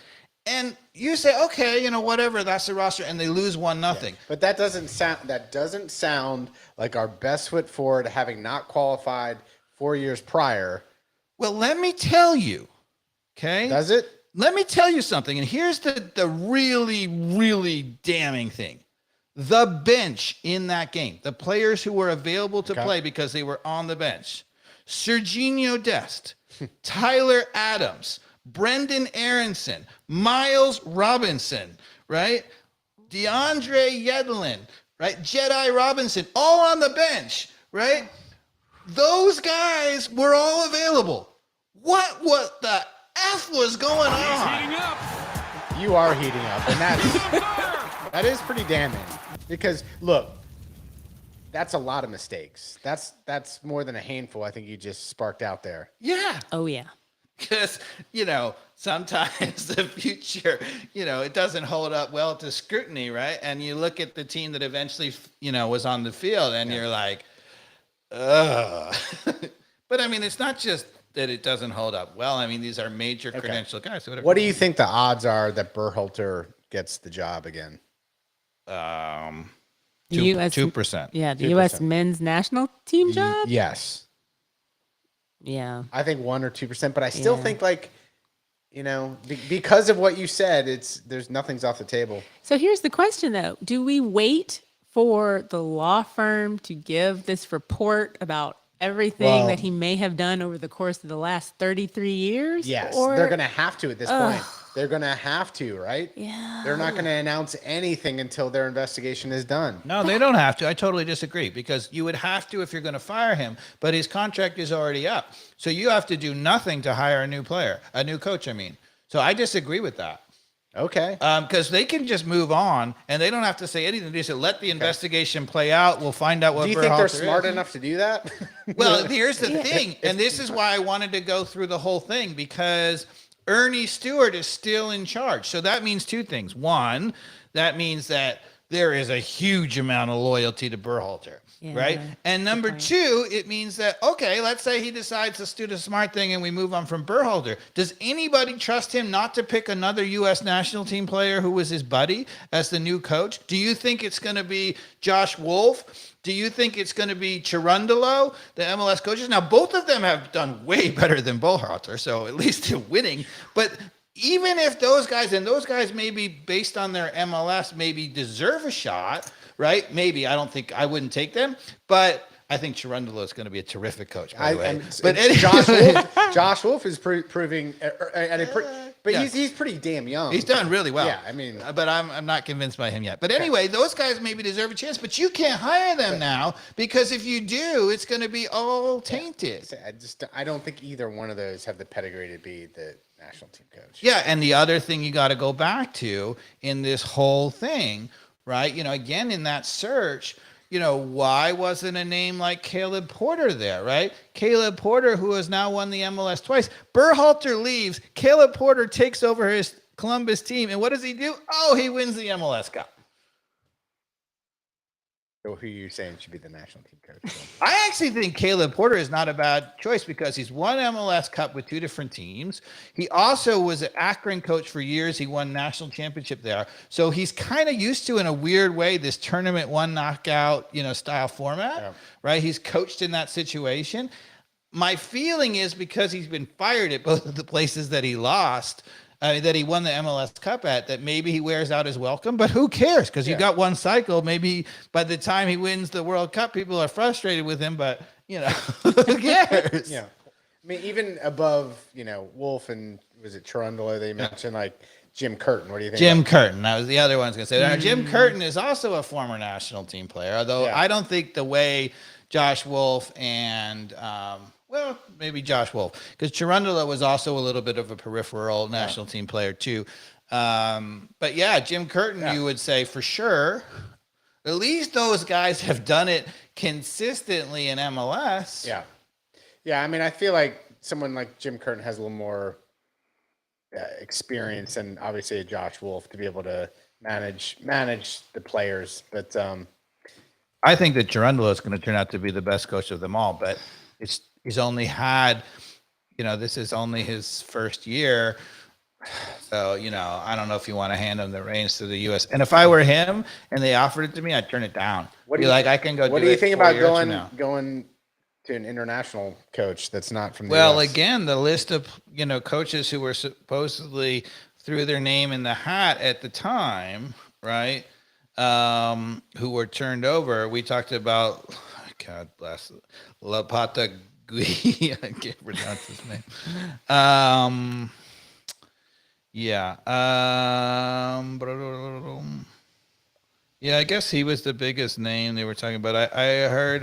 And you say, okay, whatever, that's the roster, and they lose 1-0. Yeah. But that doesn't sound like our best foot forward, having not qualified 4 years prior. Well, let me tell you, okay? Does it? Let me tell you something, and here's the really, really damning thing. The bench in that game, the players who were available to play because they were on the bench, Serginho Dest, Tyler Adams, Brendan Aronson, Miles Robinson, right? DeAndre Yedlin, right? Jedi Robinson, all on the bench, right? Those guys were all available. What the F was going on? You are heating up, and that is pretty damning. Because look, that's a lot of mistakes. That's more than a handful. I think you just sparked out there. Yeah. Oh yeah. Because sometimes the future, it doesn't hold up well to scrutiny, right? And you look at the team that eventually, was on the field, and you're like, ugh. But I mean, it's not just that it doesn't hold up well. I mean, these are major credential guys. So what do you think the odds are that Berhalter gets the job again? 2%. Yeah, the 2%. U.S. men's national team job? Yes. Yeah. I think 1 or 2%, but I still think because of what you said, there's nothing's off the table. So here's the question though. Do we wait for the law firm to give this report about everything that he may have done over the course of the last 33 years? Yes, they're going to have to at this point. They're going to have to, right? Yeah. They're not going to announce anything until their investigation is done. No, they don't have to. I totally disagree, because you would have to if you're going to fire him, but his contract is already up. So you have to do nothing to hire a new coach, I mean. So I disagree with that. Okay. Because they can just move on, and they don't have to say anything. They just let the investigation play out. We'll find out what. Do you think they're smart enough to do that? Well, here's the thing, and this is why I wanted to go through the whole thing, because Ernie Stewart is still in charge. So that means 2 things. One, that means that there is a huge amount of loyalty to Berhalter. right? And number two, it means that, okay, let's say he decides to do the smart thing and we move on from Berhalter. Does anybody trust him not to pick another U.S. national team player who was his buddy as the new coach? Do you think it's going to be Josh Wolf? Do you think it's going to be Cherundolo, the MLS coaches? Now, both of them have done way better than Berhalter, so at least they're winning. But even if those guys, and those guys maybe based on their MLS, maybe deserve a shot, right? Maybe. I wouldn't take them, but I think Cherundolo is going to be a terrific coach, by the way. But anyway. Josh Wolf is proving, but he's pretty damn young. He's done really well. Yeah, I mean, but I'm not convinced by him yet. But anyway, those guys maybe deserve a chance, but you can't hire them now because if you do, it's going to be all tainted. I don't think either one of those have the pedigree to be the national team coach. Yeah, and the other thing you got to go back to in this whole thing, right? Again, in that search, why wasn't a name like Caleb Porter there, right? Caleb Porter, who has now won the MLS twice. Berhalter leaves. Caleb Porter takes over his Columbus team. And what does he do? Oh, he wins the MLS Cup. So who are you saying should be the national team coach? I actually think Caleb Porter is not a bad choice because he's won MLS Cup with 2 different teams. He also was an Akron coach for years. He won national championship there. So he's kind of used to, in a weird way, this tournament one knockout, style format, right? He's coached in that situation. My feeling is because he's been fired at both of the places that he lost, that he won the MLS Cup at, that maybe he wears out his welcome, but who cares? Because you got one cycle. Maybe by the time he wins the World Cup, people are frustrated with him, but, who cares? Yeah. I mean, even above, Wolf and was it Cherundolo they mentioned, like Jim Curtin. What do you think? Jim Curtin. That was the other one I was going to say. Now, Jim Curtin is also a former national team player, although I don't think the way Josh Wolf and maybe Josh Wolf, because Cherundolo was also a little bit of a peripheral national team player too. But yeah, Jim Curtin, you would say for sure. At least those guys have done it consistently in MLS. Yeah. Yeah, I mean, I feel like someone like Jim Curtin has a little more experience than obviously a Josh Wolf to be able to manage the players. But I think that Cherundolo is going to turn out to be the best coach of them all, but he's only had, this is only his first year. So, I don't know if you want to hand him the reins to the U.S. And if I were him and they offered it to me, I'd turn it down. I can go. What do you think about going to an international coach that's not from the US? Again, the list of, coaches who were supposedly threw their name in the hat at the time, right? Who were turned over. We talked about, God bless, Lapata. I can't pronounce his name. I guess he was the biggest name they were talking about. I heard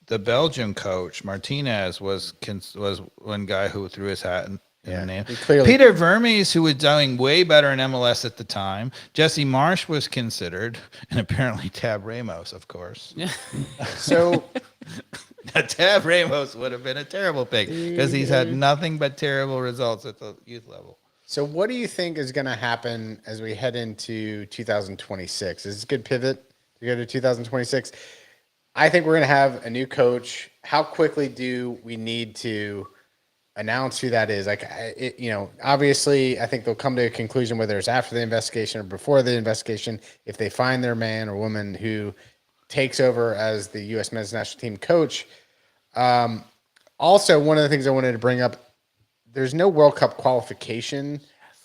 the Belgian coach Martinez was one guy who threw his hat in the name. Peter Vermes, who was doing way better in MLS at the time. Jesse Marsh was considered, and apparently Tab Ramos, of course. Yeah. So Tab Ramos would have been a terrible pick because he's had nothing but terrible results at the youth level. So what do you think is going to happen as we head into 2026? Is this a good pivot to go to 2026? I think we're going to have a new coach. How quickly do we need to announce who that is? Obviously, I think they'll come to a conclusion whether it's after the investigation or before the investigation. If they find their man or woman who takes over as the U.S. men's national team coach. Also, one of the things I wanted to bring up, there's no World Cup qualification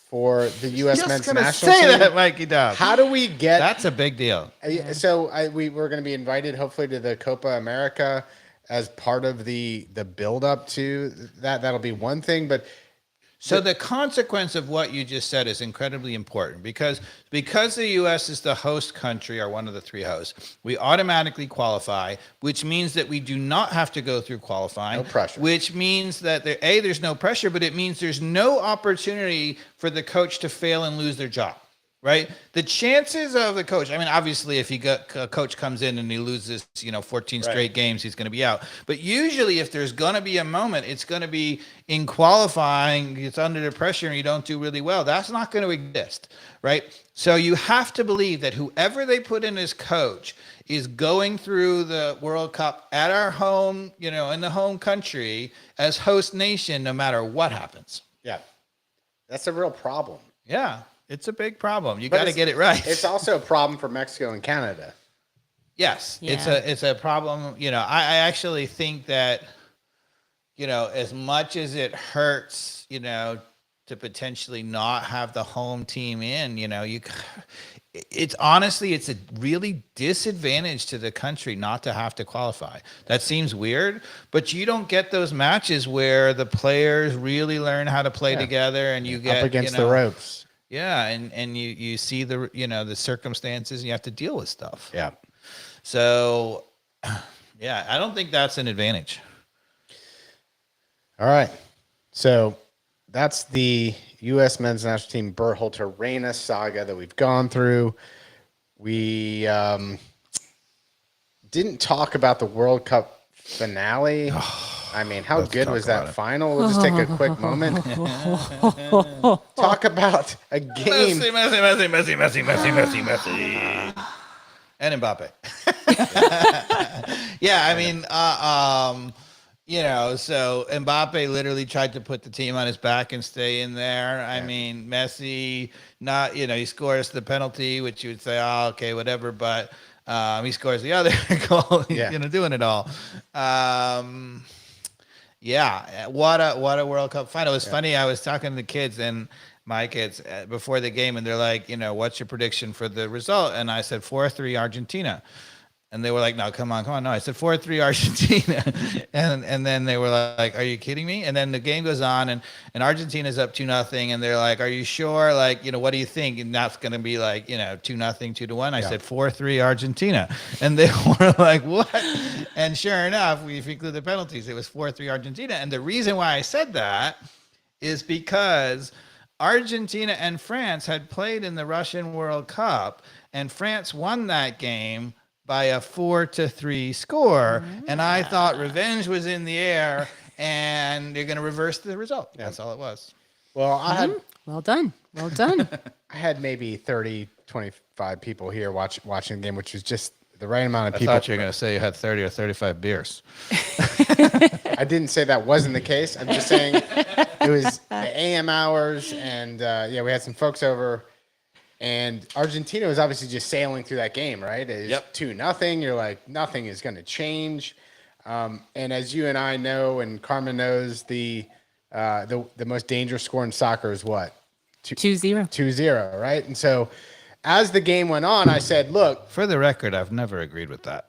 for the U.S. men's national team. Say that, Mikey Dobbs. How do we get? That's a big deal. So we're going to be invited, hopefully, to the Copa America as part of the build up to that. That'll be one thing, but. So the consequence of what you just said is incredibly important because the U.S. is the host country or one of the 3 hosts, we automatically qualify, which means that we do not have to go through qualifying. No pressure. Which means that there's no pressure, but it means there's no opportunity for the coach to fail and lose their job. right? The chances of the coach, I mean, obviously, if a coach comes in and he loses, 14 straight games, he's going to be out. But usually, if there's going to be a moment, it's going to be in qualifying, it's under the pressure and you don't do really well. That's not going to exist, right? So you have to believe that whoever they put in as coach is going through the World Cup at our home, in the home country as host nation, no matter what happens. Yeah. That's a real problem. Yeah. It's a big problem. You got to get it right. It's also a problem for Mexico and Canada. Yes, Yeah. it's a problem. I actually think that, as much as it hurts, to potentially not have the home team in, it's a really disadvantage to the country not to have to qualify. That seems weird, but you don't get those matches where the players really learn how to play together and you get up against the ropes. Yeah, and you see the the circumstances and you have to deal with stuff. Yeah. So, yeah, I don't think that's an advantage. All right. So that's the U.S. men's national team Berhalter Reyna saga that we've gone through. We didn't talk about the World Cup finale. I mean, how good was that final? We'll just take a quick moment. Talk about a game. Messi. And Mbappe. Yeah, I mean, so Mbappe literally tried to put the team on his back and stay in there. I mean, Messi, he scores the penalty, which you would say, oh, okay, whatever. But he scores the other goal, doing it all. Yeah, what a World Cup final. It was funny. I was talking to the kids and my kids before the game, and they're like, what's your prediction for the result? And I said 4-3 Argentina. And they were like, no, come on. No, I said 4-3 Argentina. and then they were like, are you kidding me? And then the game goes on and Argentina's up 2-0. And they're like, are you sure? Like, what do you think? And that's going to be like, 2-0, 2-1. I said 4-3 Argentina. And they were like, what? And sure enough, if you include the penalties, it was 4-3 Argentina. And the reason why I said that is because Argentina and France had played in the Russian World Cup, and France won that game by a 4-3 score. And I thought revenge was in the air and they're going to reverse the result. Yeah. That's all it was. Well, Well done. I had maybe 30, 25 people here watching the game, which was just the right amount of people. I thought you were going to say you had 30 or 35 beers. I didn't say that wasn't the case. I'm just saying it was the AM hours and we had some folks over. And Argentina was obviously just sailing through that game, right? It's 2-0. You're like, nothing is going to change. And as you and I know, and Carmen knows, the most dangerous score in soccer is what? 2-0. 2-0, right? And so as the game went on, I said, look. For the record, I've never agreed with that.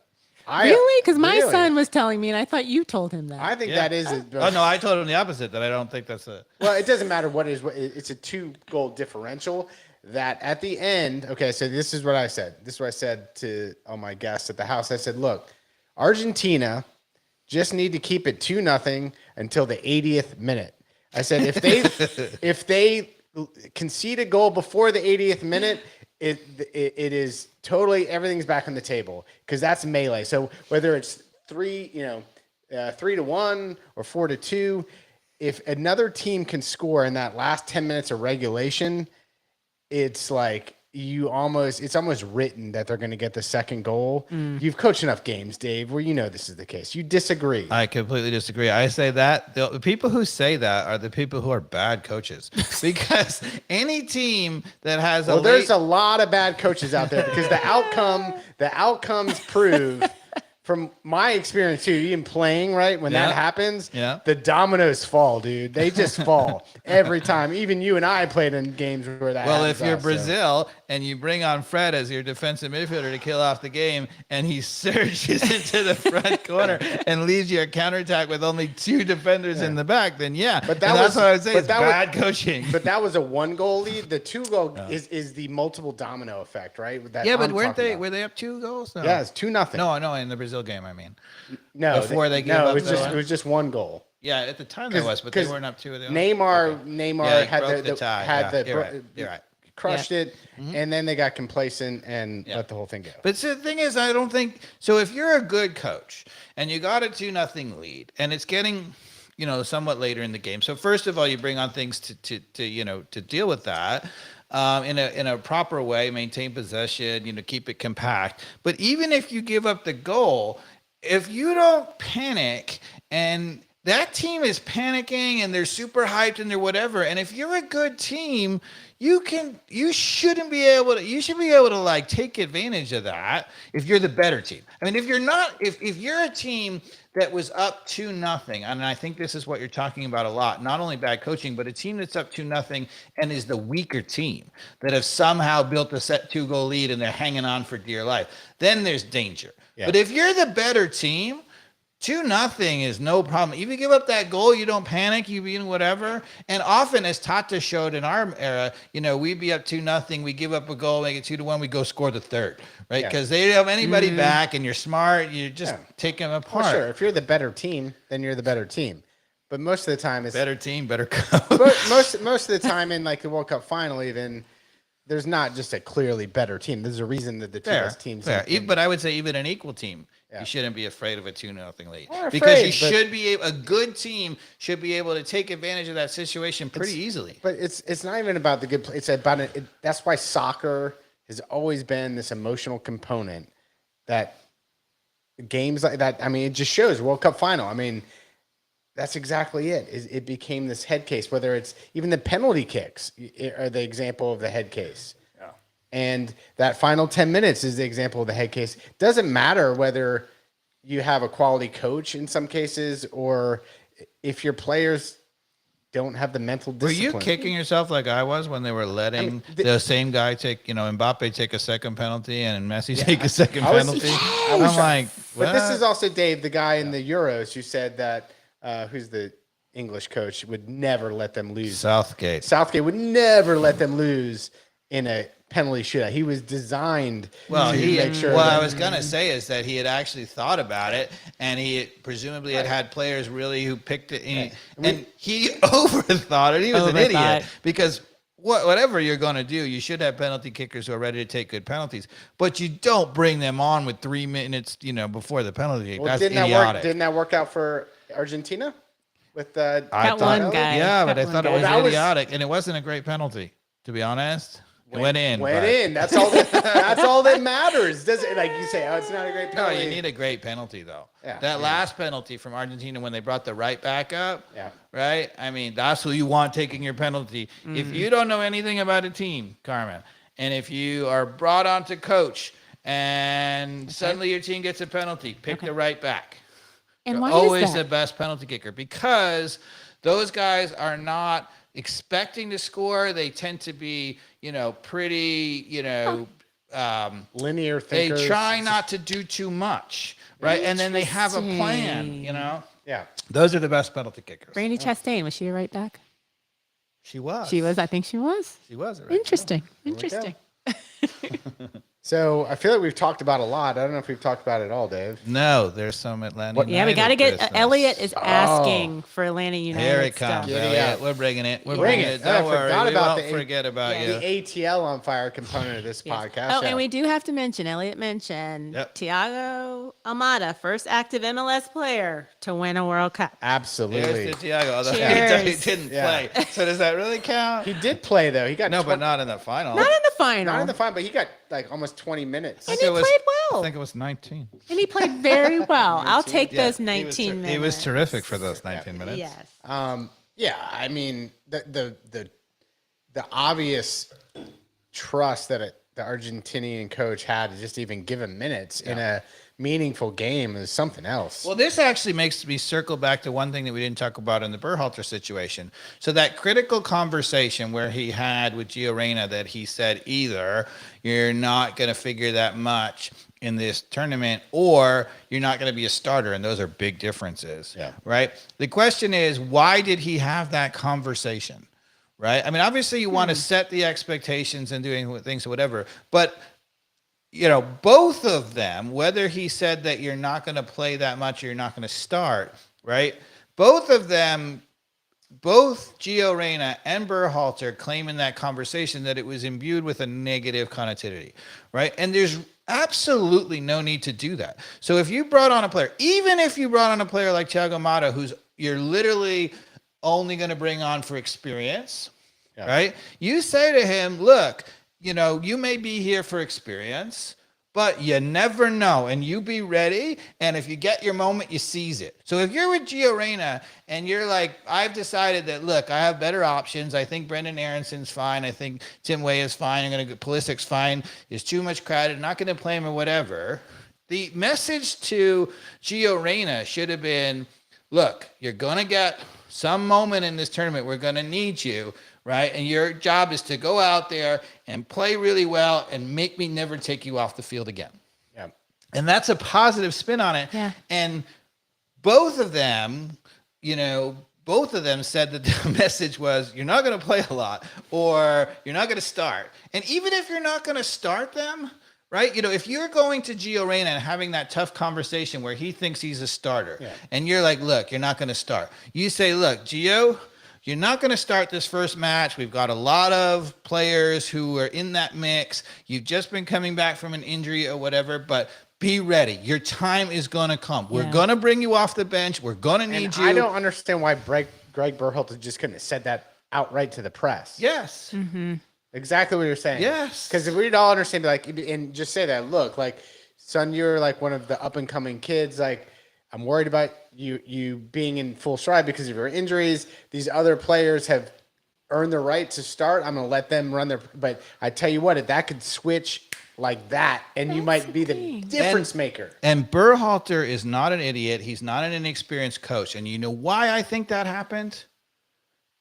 Really? Because my son was telling me, and I thought you told him that. I think that is. No, I told him the opposite, that I don't think that's a. Well, it doesn't matter what it is. It's a 2-goal differential. That at the end, okay, so this is what I said. This is what I said to all my guests at the house. I said, look, Argentina just need to keep it 2-0 until the 80th minute. I said, if they concede a goal before the 80th minute, it is totally, everything's back on the table because that's melee. So whether it's 3-1 or 4-2, if another team can score in that last 10 minutes of regulation, it's like it's almost written that they're going to get the second goal. You've coached enough games, Dave, where this is the case. You disagree. I completely disagree. I say that the people who say that are the people who are bad coaches, because any team that has there's a lot of bad coaches out there because the outcomes prove. From my experience too, even playing, right, when that happens, the dominoes fall, dude. They just fall every time. Even you and I played in games where that happens. Well, if you're Brazil and you bring on Fred as your defensive midfielder to kill off the game, and he surges into the front corner and leaves you a counterattack with only 2 defenders in the back, then but that's what I would say. It's bad coaching. But that was a 1-goal lead. The 2-goal is the multiple domino effect, right? But were they up 2 goals? No. Yeah, it's 2-0. No, in the Brazil game, I mean. No, before they gave up. It was just 1 goal. Yeah, at the time there was, but they weren't up 2. Neymar had the tie. You're right. crushed it, and then they got complacent and let the whole thing go. But the thing is, I don't think so. If you're a good coach and you got a 2-0 lead, and it's getting, somewhat later in the game. So first of all, you bring on things to deal with that. In a proper way, maintain possession, keep it compact. But even if you give up the goal, if you don't panic and that team is panicking and they're super hyped and they're whatever, and if you're a good team, you should be able to like take advantage of that if you're the better team. I mean, if you're a team that was up 2-0, and I think this is what you're talking about a lot, not only bad coaching, but a team that's up 2-0 and is the weaker team that have somehow built a set 2-goal lead and they're hanging on for dear life, then there's danger. Yeah. But if you're the better team, 2-0 is no problem. If you give up that goal, you don't panic, whatever. And often, as Tata showed in our era, we'd be up 2-0, we give up a goal, make it 2-1, we go score the third, right? Because they don't have anybody back, and you're smart, you just take them apart. Well, sure, if you're the better team, then you're the better team. But most of the time, it's better team, better coach. most of the time in like the World Cup final, even there's not just a clearly better team. There's a reason that the two best teams. But I would say even an equal team. Yeah. You shouldn't be afraid of a 2-0 lead because you should be a good team should be able to take advantage of that situation pretty easily. But it's not even about the good play. It's about it. That's why soccer has always been this emotional component that games like that. I mean, it just shows World Cup final. I mean, that's exactly it. It became this head case. Whether it's even the penalty kicks are the example of the head case. And that final 10 minutes is the example of the head case. Doesn't matter whether you have a quality coach in some cases or if your players don't have the mental discipline. Were you kicking yourself like I was when they were letting the same guy take, Mbappe take a second penalty and Messi take a second penalty? I'm like, what? But this is also Dave, the guy in the Euros who said that who's the English coach would never let them lose. Southgate would never let them lose in a penalty shootout. He was designed to make sure. Well, I was gonna say is that he had actually thought about it, and he presumably had players really who picked it, and he overthought it. He was an idiot because whatever you're gonna do, you should have penalty kickers who are ready to take good penalties, but you don't bring them on with 3 minutes, before the penalty. Well, that's idiotic. Idiotic. Didn't that work out for Argentina with that one guy? Yeah, but I thought it was idiotic, and it wasn't a great penalty, to be honest. Went in. That's all. That's all that matters. Does it? Like you say, it's not a great penalty. No, you need a great penalty though. Yeah. That last penalty from Argentina when they brought the right back up. Yeah. Right. I mean, that's who you want taking your penalty. Mm-hmm. If you don't know anything about a team, Carmen, and if you are brought on to coach, and suddenly your team gets a penalty, pick the right back. And why always is that? The best penalty kicker because those guys are not expecting to score. They tend to be, pretty, linear thinkers. They try not to do too much, right? And then they have a plan, Yeah. Those are the best penalty kickers. Randy Chastain, was she a right back? She was. She was. I think she was. She was. A right Interesting. Interesting. So I feel like we've talked about a lot. I don't know if we've talked about it all, Dave. No, there's some Atlanta. Yeah, we got to get. Elliot is asking for Atlanta United. Here it comes. Yeah, we're bringing it. We're bringing it. Don't worry. Forgot about we won't forget about you. The ATL on fire component of this podcast. Oh, and we do have to mention. Elliot mentioned Thiago Almada, first active MLS player to win a World Cup. Absolutely. There's the Thiago. Although he didn't play. So does that really count? He did play though. He got but not in the final. Not in the final. Not in the final, but he got like almost 20 minutes. And he played well. I think it was 19. And he played very well. I'll take those 19 minutes. He was terrific for those 19 minutes. Yes. Yeah, I mean the obvious trust that the Argentinian coach had to just even give him minutes in a meaningful game is something else. Well, this actually makes me circle back to one thing that we didn't talk about in the Berhalter situation. So that critical conversation where he had with Gio Reyna that he said either you're not going to figure that much in this tournament or you're not going to be a starter, and those are big differences, right? The question is, why did he have that conversation, right? I mean, obviously you want to set the expectations and doing things or whatever, but both of them, whether he said that you're not going to play that much or you're not going to start, right? Both of them both Gio Reyna and Berhalter claim in that conversation that it was imbued with a negative connotation, right? And there's absolutely no need to do that. So if you brought on a player, even if you brought on a player like Thiago Motta, who's you're literally only going to bring on for experience, right? You say to him, look, you may be here for experience, but you never know, and you be ready, and if you get your moment, you seize it. So if you're with Gio Reyna and you're like, I've decided that, look, I have better options. I think Brendan Aaronson's fine. I think Tim Weah's fine. I'm going to go Pulisic's fine. There's too much crowded. I'm not going to play him or whatever. The message to Gio Reyna should have been, look, you're going to get some moment in this tournament. We're going to need you. Right. And your job is to go out there and play really well and make me never take you off the field again. Yeah. And that's a positive spin on it. Yeah. And both of them said that the message was, you're not going to play a lot or you're not going to start. And even if you're not going to start them, right? If you're going to Gio Reyna and having that tough conversation where he thinks he's a starter and you're like, look, you're not going to start. You say, look, Gio, you're not going to start this first match. We've got a lot of players who are in that mix. You've just been coming back from an injury or whatever, but be ready. Your time is going to come. We're going to bring you off the bench. We're going to need you. I don't understand why Greg Berhalter just couldn't have said that outright to the press. Yes. Mm-hmm. Exactly what you're saying. Yes. Because if we'd all understand, and just say that, look, son, you're like one of the up and coming kids. I'm worried about you being in full stride because of your injuries. These other players have earned the right to start. I'm going to let them run but I tell you what, if that could switch like that, and you might be the difference maker. And Berhalter is not an idiot. He's not an inexperienced coach. And you know why I think that happened?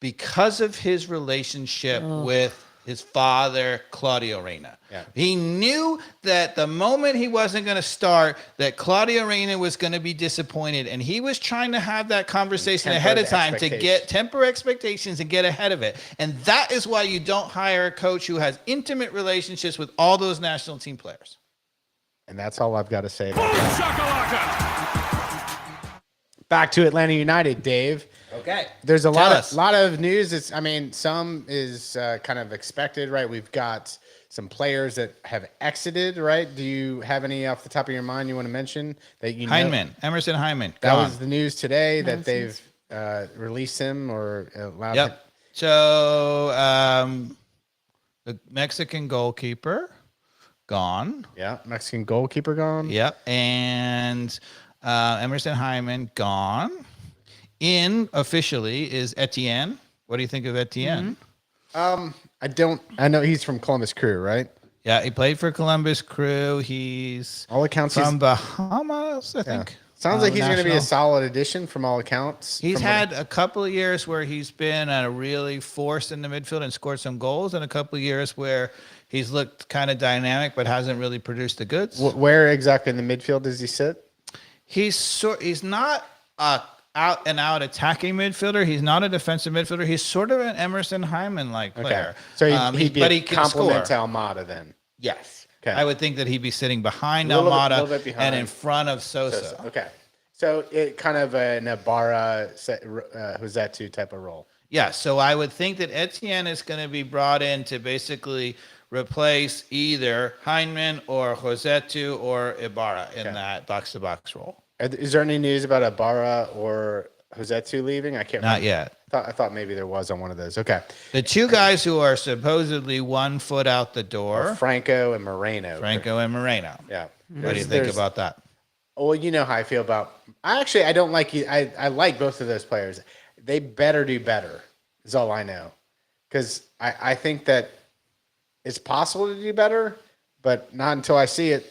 Because of his relationship with his father, Claudio Reyna. Yeah. He knew that the moment he wasn't going to start, that Claudio Reyna was going to be disappointed. And he was trying to have that conversation ahead of time to temper expectations and get ahead of it. And that is why you don't hire a coach who has intimate relationships with all those national team players. And that's all I've got to say about that. Back to Atlanta United, Dave. Okay. There's a lot of news. Some is kind of expected, right? We've got some players that have exited, right? Do you have any off the top of your mind you want to mention that you know? Emerson Hyndman. That was the news today that they've released him or allowed him. So the Mexican goalkeeper gone. Yeah, Mexican goalkeeper gone. Yep. And Emerson Hyndman gone. In officially is Etienne. What do you think of Etienne? Mm-hmm. I know he's from Columbus Crew, right? Yeah, he played for Columbus Crew. He's all accounts from Bahamas, I think. Sounds like he's going to be a solid addition from all accounts. He's had a couple of years where he's been a really force in the midfield and scored some goals, and a couple of years where he's looked kind of dynamic but hasn't really produced the goods. Where exactly in the midfield does he sit? He's not a out and out attacking midfielder. He's not a defensive midfielder. He's sort of an Emerson Hyndman like player. Okay. So he'd be a complement to Almada then. Yes. Okay. I would think that he'd be sitting behind Almada and in front of Sosa. Okay. So it kind of an Ibarra, Rossetto type of role. Yeah. So I would think that Etienne is going to be brought in to basically replace either Hyndman or Rossetto or Ibarra in that box-to-box role. Is there any news about Ibarra or Rossetto leaving? I can't. Not yet. I thought maybe there was on one of those. Okay. The two guys who are supposedly 1 foot out the door. Franco and Moreno. Yeah. What do you think about that? Well, you know how I feel about. I don't like you. I like both of those players. They better do better. Is all I know. Because I think that it's possible to do better, but not until I see it.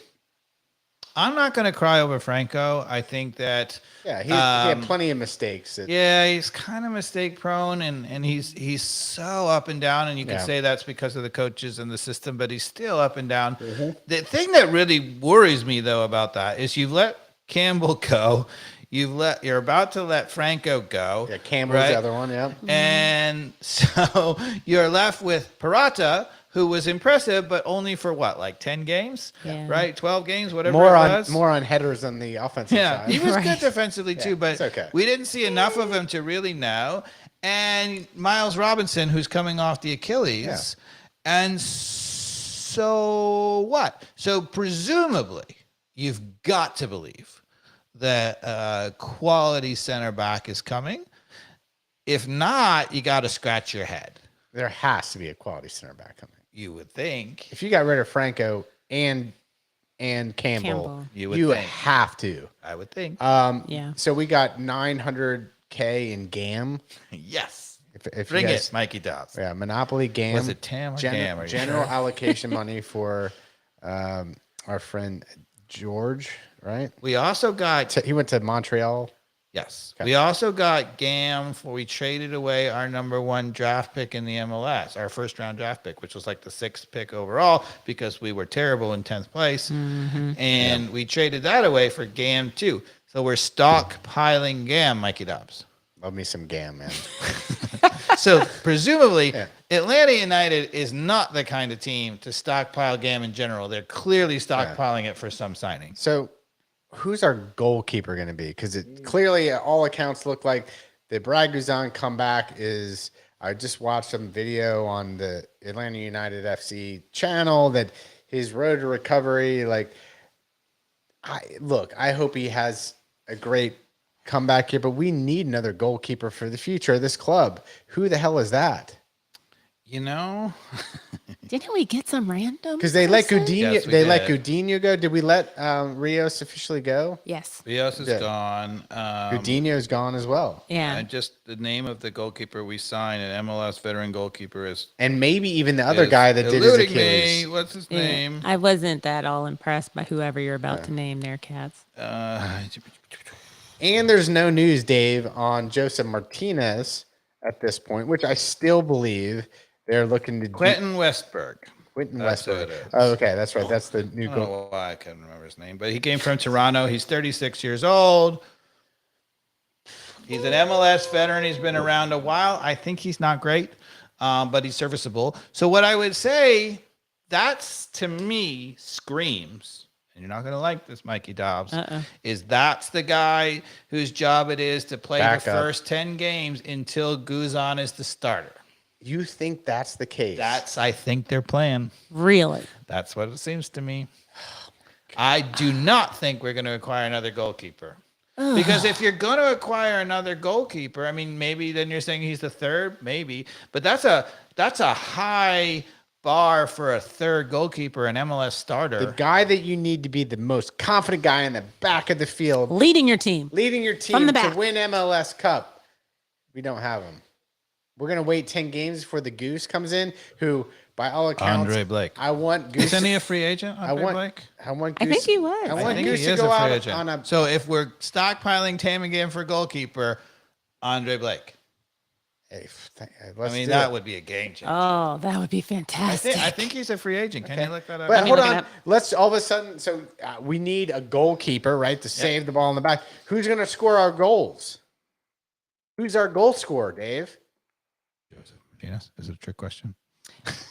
I'm not going to cry over Franco. I think that he had plenty of mistakes. He's kind of mistake prone, and he's so up and down. And you can say that's because of the coaches and the system, but he's still up and down. Mm-hmm. The thing that really worries me though about that is you've let Campbell go. You're about to let Franco go. Yeah, Campbell's the other one. Yeah, and so you're left with Purata, who was impressive, but only for what, like 10 games, right? 12 games, whatever it was. More on headers on the offensive side. He was good defensively too, but we didn't see enough of him to really know. and Miles Robinson, who's coming off the Achilles. And so what? So presumably, you've got to believe that a quality center back is coming. If not, you got to scratch your head. There has to be a quality center back coming. You would think. If you got rid of Franco and Campbell. You would think. Have to. I would think. Yeah. So we got $900K in GAM. Yes. If Bring you guys, it, Mikey Dobbs. Yeah, Monopoly GAM. Was it TAM or GAM? General allocation money for our friend George, right? We also got. He went to Montreal. Yes. Okay. We also got GAM for we traded away our number 1 draft pick in the MLS, our first round draft pick, which was like the 6th pick overall because we were terrible in 10th place. Mm-hmm. And we traded that away for GAM too. So we're stockpiling GAM, Mikey Dobbs. Love me some GAM, man. So presumably Atlanta United is not the kind of team to stockpile GAM in general. They're clearly stockpiling it for some signing. So who's our goalkeeper going to be? Because it clearly, all accounts look like the Brad Guzan comeback is. I just watched some video on the Atlanta United FC channel that his road to recovery. Like, I hope he has a great comeback here, but we need another goalkeeper for the future of this club. Who the hell is that? You know, Didn't we get some random? Because they let person? Gudinho. Yes, we they let did. Gudinho go. Did we let Rios officially go? Yes. Rios is Yeah. gone. Gudinho's gone as well, Yeah. And just the name of the goalkeeper we signed, an MLS veteran goalkeeper, is and maybe even the other is guy that did his eluding Achilles. me. What's his Yeah. name? I wasn't that all impressed by whoever you're about to name there, Cats. And there's no news, Dave, on Joseph Martinez at this point, which I still believe they're looking to Quentin Westberg. Quentin That's who Westberg. it is. Oh, okay, that's right. That's the new I don't goal. know why I couldn't remember his name, but he came from Toronto. He's 36 years old. He's an MLS veteran. He's been around a while. I think he's not great, but he's serviceable. So what I would say, that's to me screams, and you're not going to like this, Mikey Dobbs, is that's the guy whose job it is to play Back the up. first 10 games until Guzan is the starter. You think that's the case? That's, I think they're playing. Really? That's what it seems to me. I do not think we're going to acquire another goalkeeper. Because if you're going to acquire another goalkeeper, I mean, maybe then you're saying he's the third, maybe. But that's a high bar for a third goalkeeper, an MLS starter. the guy that you need to be the most confident guy in the back of the field, Leading your team. leading your From team the to back. win MLS Cup. We don't have him. We're gonna wait 10 games before the Goose comes in, who, by all accounts, Andre Blake. I want Goose. Isn't he a free agent, Andre Blake? I want I Goose. think he was. I I want think Goose he to is go a free out agent. on a. So if we're stockpiling Tam again for goalkeeper, Andre Blake. Hey, I let's mean, do that it. would be a game changer. Oh, that would be fantastic. I think he's a free agent. Can you look that up? But me hold look it on. up. Let's all of a sudden. So we need a goalkeeper, right, to save the ball in the back. Who's going to score our goals? Who's our goal scorer, Dave? Yes, is it a trick question?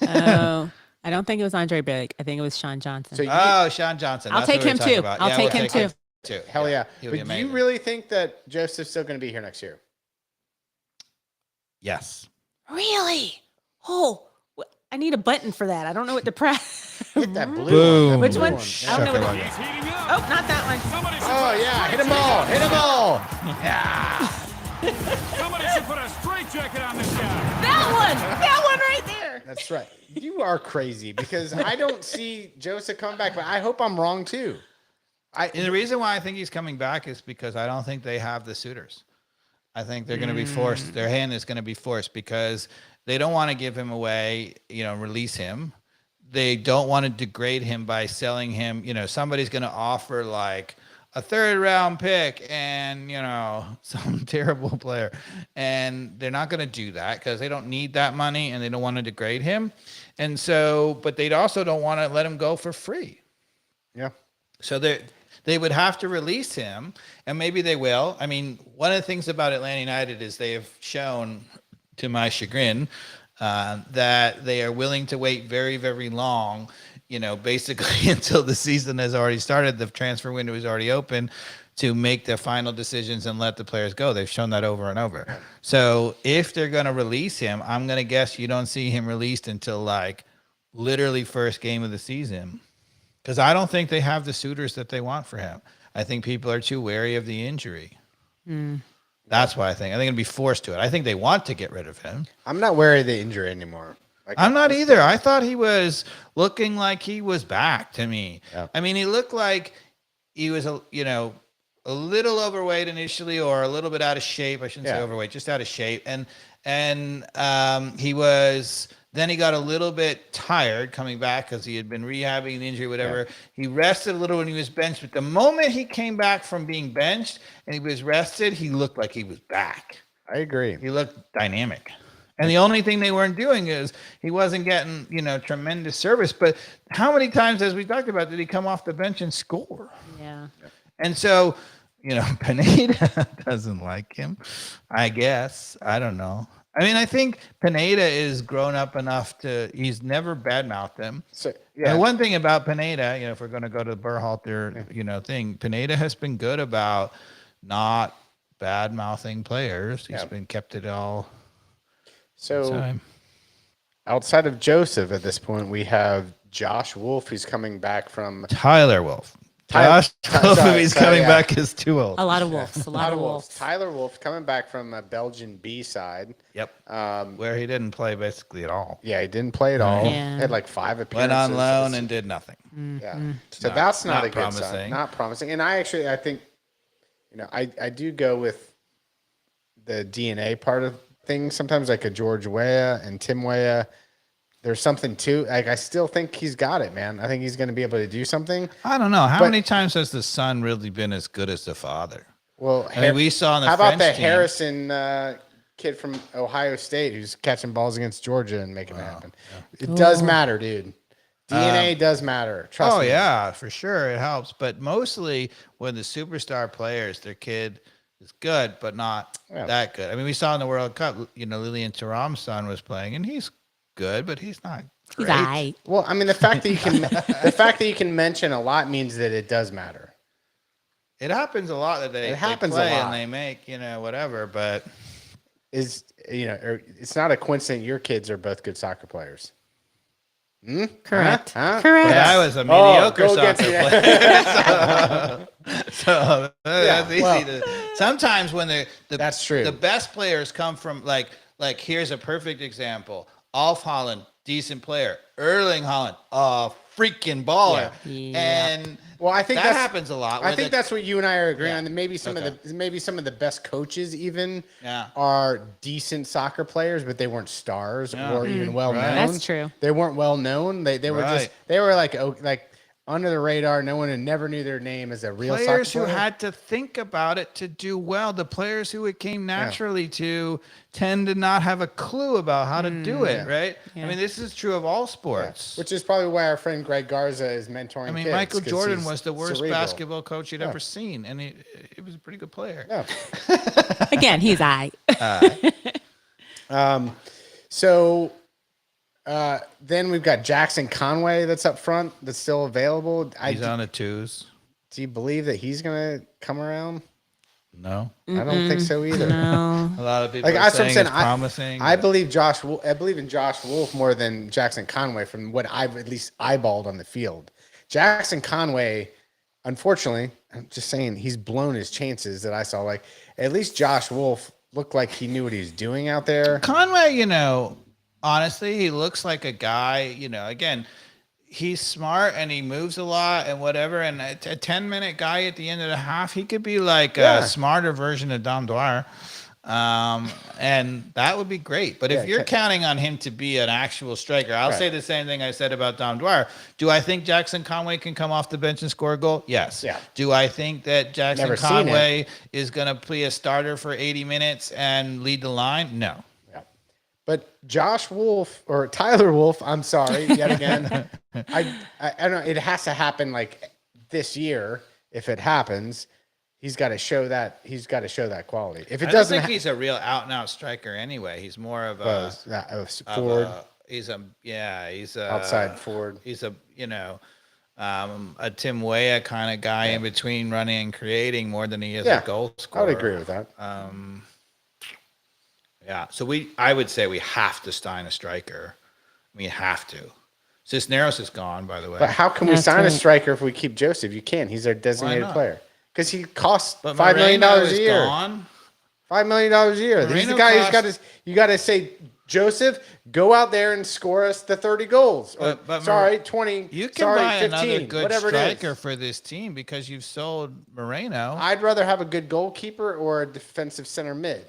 Oh, I don't think it was Andre Blake. I think it was Sean Johnson. So you, Oh, Sean Johnson. I'll That's take what we're him talking too. about. I'll Yeah, take we'll him too. hell yeah. He'll But be do you amazing. really think that Joseph's still going to be here next year? Yes. Really? Oh, I need a button for that. I don't know what to press. Hit that blue Boom. one. Which Blue one? Yeah. I don't know what. Shakalaka. Oh, not that one. Oh yeah, hit them all. Hit them all. Somebody should put a straitjacket on this guy. That one right there. That's right. You are crazy because I don't see Joseph come back, but I hope I'm wrong too. And the reason why I think he's coming back is because I don't think they have the suitors. I think they're going to be forced. Their hand is going to be forced because they don't want to give him away, release him. They don't want to degrade him by selling him. Somebody's going to offer like a 3rd round pick and, some terrible player. And they're not going to do that because they don't need that money and they don't want to degrade him. And so, but they also don't want to let him go for free. Yeah. So they would have to release him, and maybe they will. I mean, one of the things about Atlanta United is they have shown, to my chagrin, that they are willing to wait very, very long basically until the season has already started, the transfer window is already open to make the final decisions and let the players go. They've shown that over and over. So if they're going to release him, I'm going to guess you don't see him released until like literally first game of the season, because I don't think they have the suitors that they want for him. I think people are too wary of the injury. That's why I think it'll be forced to it. I think they want to get rid of him. I'm not wary of the injury anymore. Like, I'm not either. I thought he was looking like he was back to me. Yeah. I mean, he looked like he was, a little overweight initially, or a little bit out of shape. I shouldn't say overweight, just out of shape. And he was. Then he got a little bit tired coming back because he had been rehabbing an injury, whatever. Yeah. He rested a little when he was benched. But the moment he came back from being benched and he was rested, he looked like he was back. I agree. He looked dynamic. And the only thing they weren't doing is he wasn't getting, tremendous service. But how many times, as we talked about, did he come off the bench and score? Yeah. And so, Pineda doesn't like him, I guess. I don't know. I mean, I think Pineda is grown up enough he's never badmouthed him. So, yeah. And one thing about Pineda, if we're going to go to the Berhalter, thing, Pineda has been good about not bad-mouthing players. He's been kept it all. So outside of Joseph at this point, we have Josh Wolf, who's coming back from Tyler Wolf. Josh Wolf, if he's coming back, is too old. A lot of wolves. A lot of wolves. Tyler Wolf coming back from a Belgian B side. Yep. Where he didn't play basically at all. Yeah, he didn't play at all. Yeah. Had like 5 appearances. Went on loan and did nothing. Yeah. So that's not a good promising. sign. Not promising. And I think, I do go with the DNA part of things. Sometimes like a George Weah and Tim Weah. There's something to, I still think he's got it, man. I think he's going to be able to do something. I don't know. How many times has the son really been as good as the father? Well, we saw in the how about French the team, Harrison kid from Ohio State who's catching balls against Georgia and making it happen? Yeah. It does matter, dude. DNA does matter. Trust me. Oh, yeah, for sure. It helps. But mostly when the superstar players, their kid is good, but not that good. I mean, we saw in the World Cup, Lilian Thuram's son was playing, and he's good, but he's not great. He's all right. Well, I mean, the fact that you can mention a lot means that it does matter. It happens a lot that they play and they make whatever, but it's not a coincidence your kids are both good soccer players. Correct. Huh? Correct. But I was a mediocre soccer player. so that's easy to. Sometimes when that's true. The best players come from like here's a perfect example. Alf Holland, decent player. Erling Haaland, a freaking baller. Yeah. And I think that happens a lot. I think that's what you and I are agreeing on. Maybe some of the best coaches even are decent soccer players, but they weren't stars or even well known. That's true. They weren't well known. They were they were like under the radar. No one never knew their name as a real players soccer player. Who had to think about it to do well. The players who it came naturally to tend to not have a clue about how to do it, right? Yeah. I mean, this is true of all sports. Which is probably why our friend Greg Garza is mentoring kids. Michael Jordan was the worst cerebral basketball coach you'd ever seen, and he was a pretty good player. Yeah. Again, he's all right. Then we've got Jackson Conway that's up front that's still available. He's on the twos. Do you believe that he's going to come around? No. I don't think so either. No. A lot of people are saying it's promising. I believe in Josh Wolf more than Jackson Conway from what I've at least eyeballed on the field. Jackson Conway, unfortunately, I'm just saying he's blown his chances that I saw. Like at least Josh Wolf looked like he knew what he was doing out there. Conway, honestly, he looks like a guy, again, he's smart and he moves a lot and whatever. And a 10-minute guy at the end of the half, he could be like a smarter version of Dom Dwyer. And that would be great. But if you're counting on him to be an actual striker, I'll say the same thing I said about Dom Dwyer. Do I think Jackson Conway can come off the bench and score a goal? Yes. Yeah. Do I think that Jackson Conway is going to be a starter for 80 minutes and lead the line? No. But Josh Wolf or Tyler Wolf, I'm sorry, yet again. I don't know. It has to happen like this year. If it happens, he's got to show that. He's got to show that quality. If it doesn't, think he's a real out and out striker anyway. He's more of a forward. he's outside forward. He's a a Tim Weah kind of guy in between running and creating more than he is a goal scorer. I would agree with that. So I would say we have to sign a striker. We have to. Cisneros is gone, by the way. But how can we sign a striker if we keep Joseph? You can't. He's our designated player. Because he costs $5 million a year. Gone. $5 million a year. He's the guy who's got to. You got to say, Joseph, go out there and score us the 30 goals. Or, but 20. You can buy 15, another good whatever striker for this team because you've sold Moreno. I'd rather have a good goalkeeper or a defensive center mid.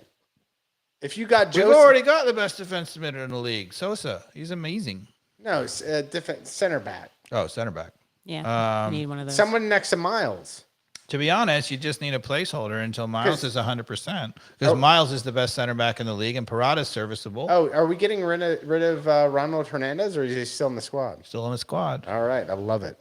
If you got Joseph, we've already got the best defensive mid in the league, Sosa. He's amazing. No, center back. Oh, center back. Yeah, you need one of those. Someone next to Miles. To be honest, you just need a placeholder until Miles is 100%. Because Miles is the best center back in the league, and Parada's serviceable. Oh, are we getting rid of Ronald Hernandez, or is he still in the squad? Still in the squad. All right, I love it.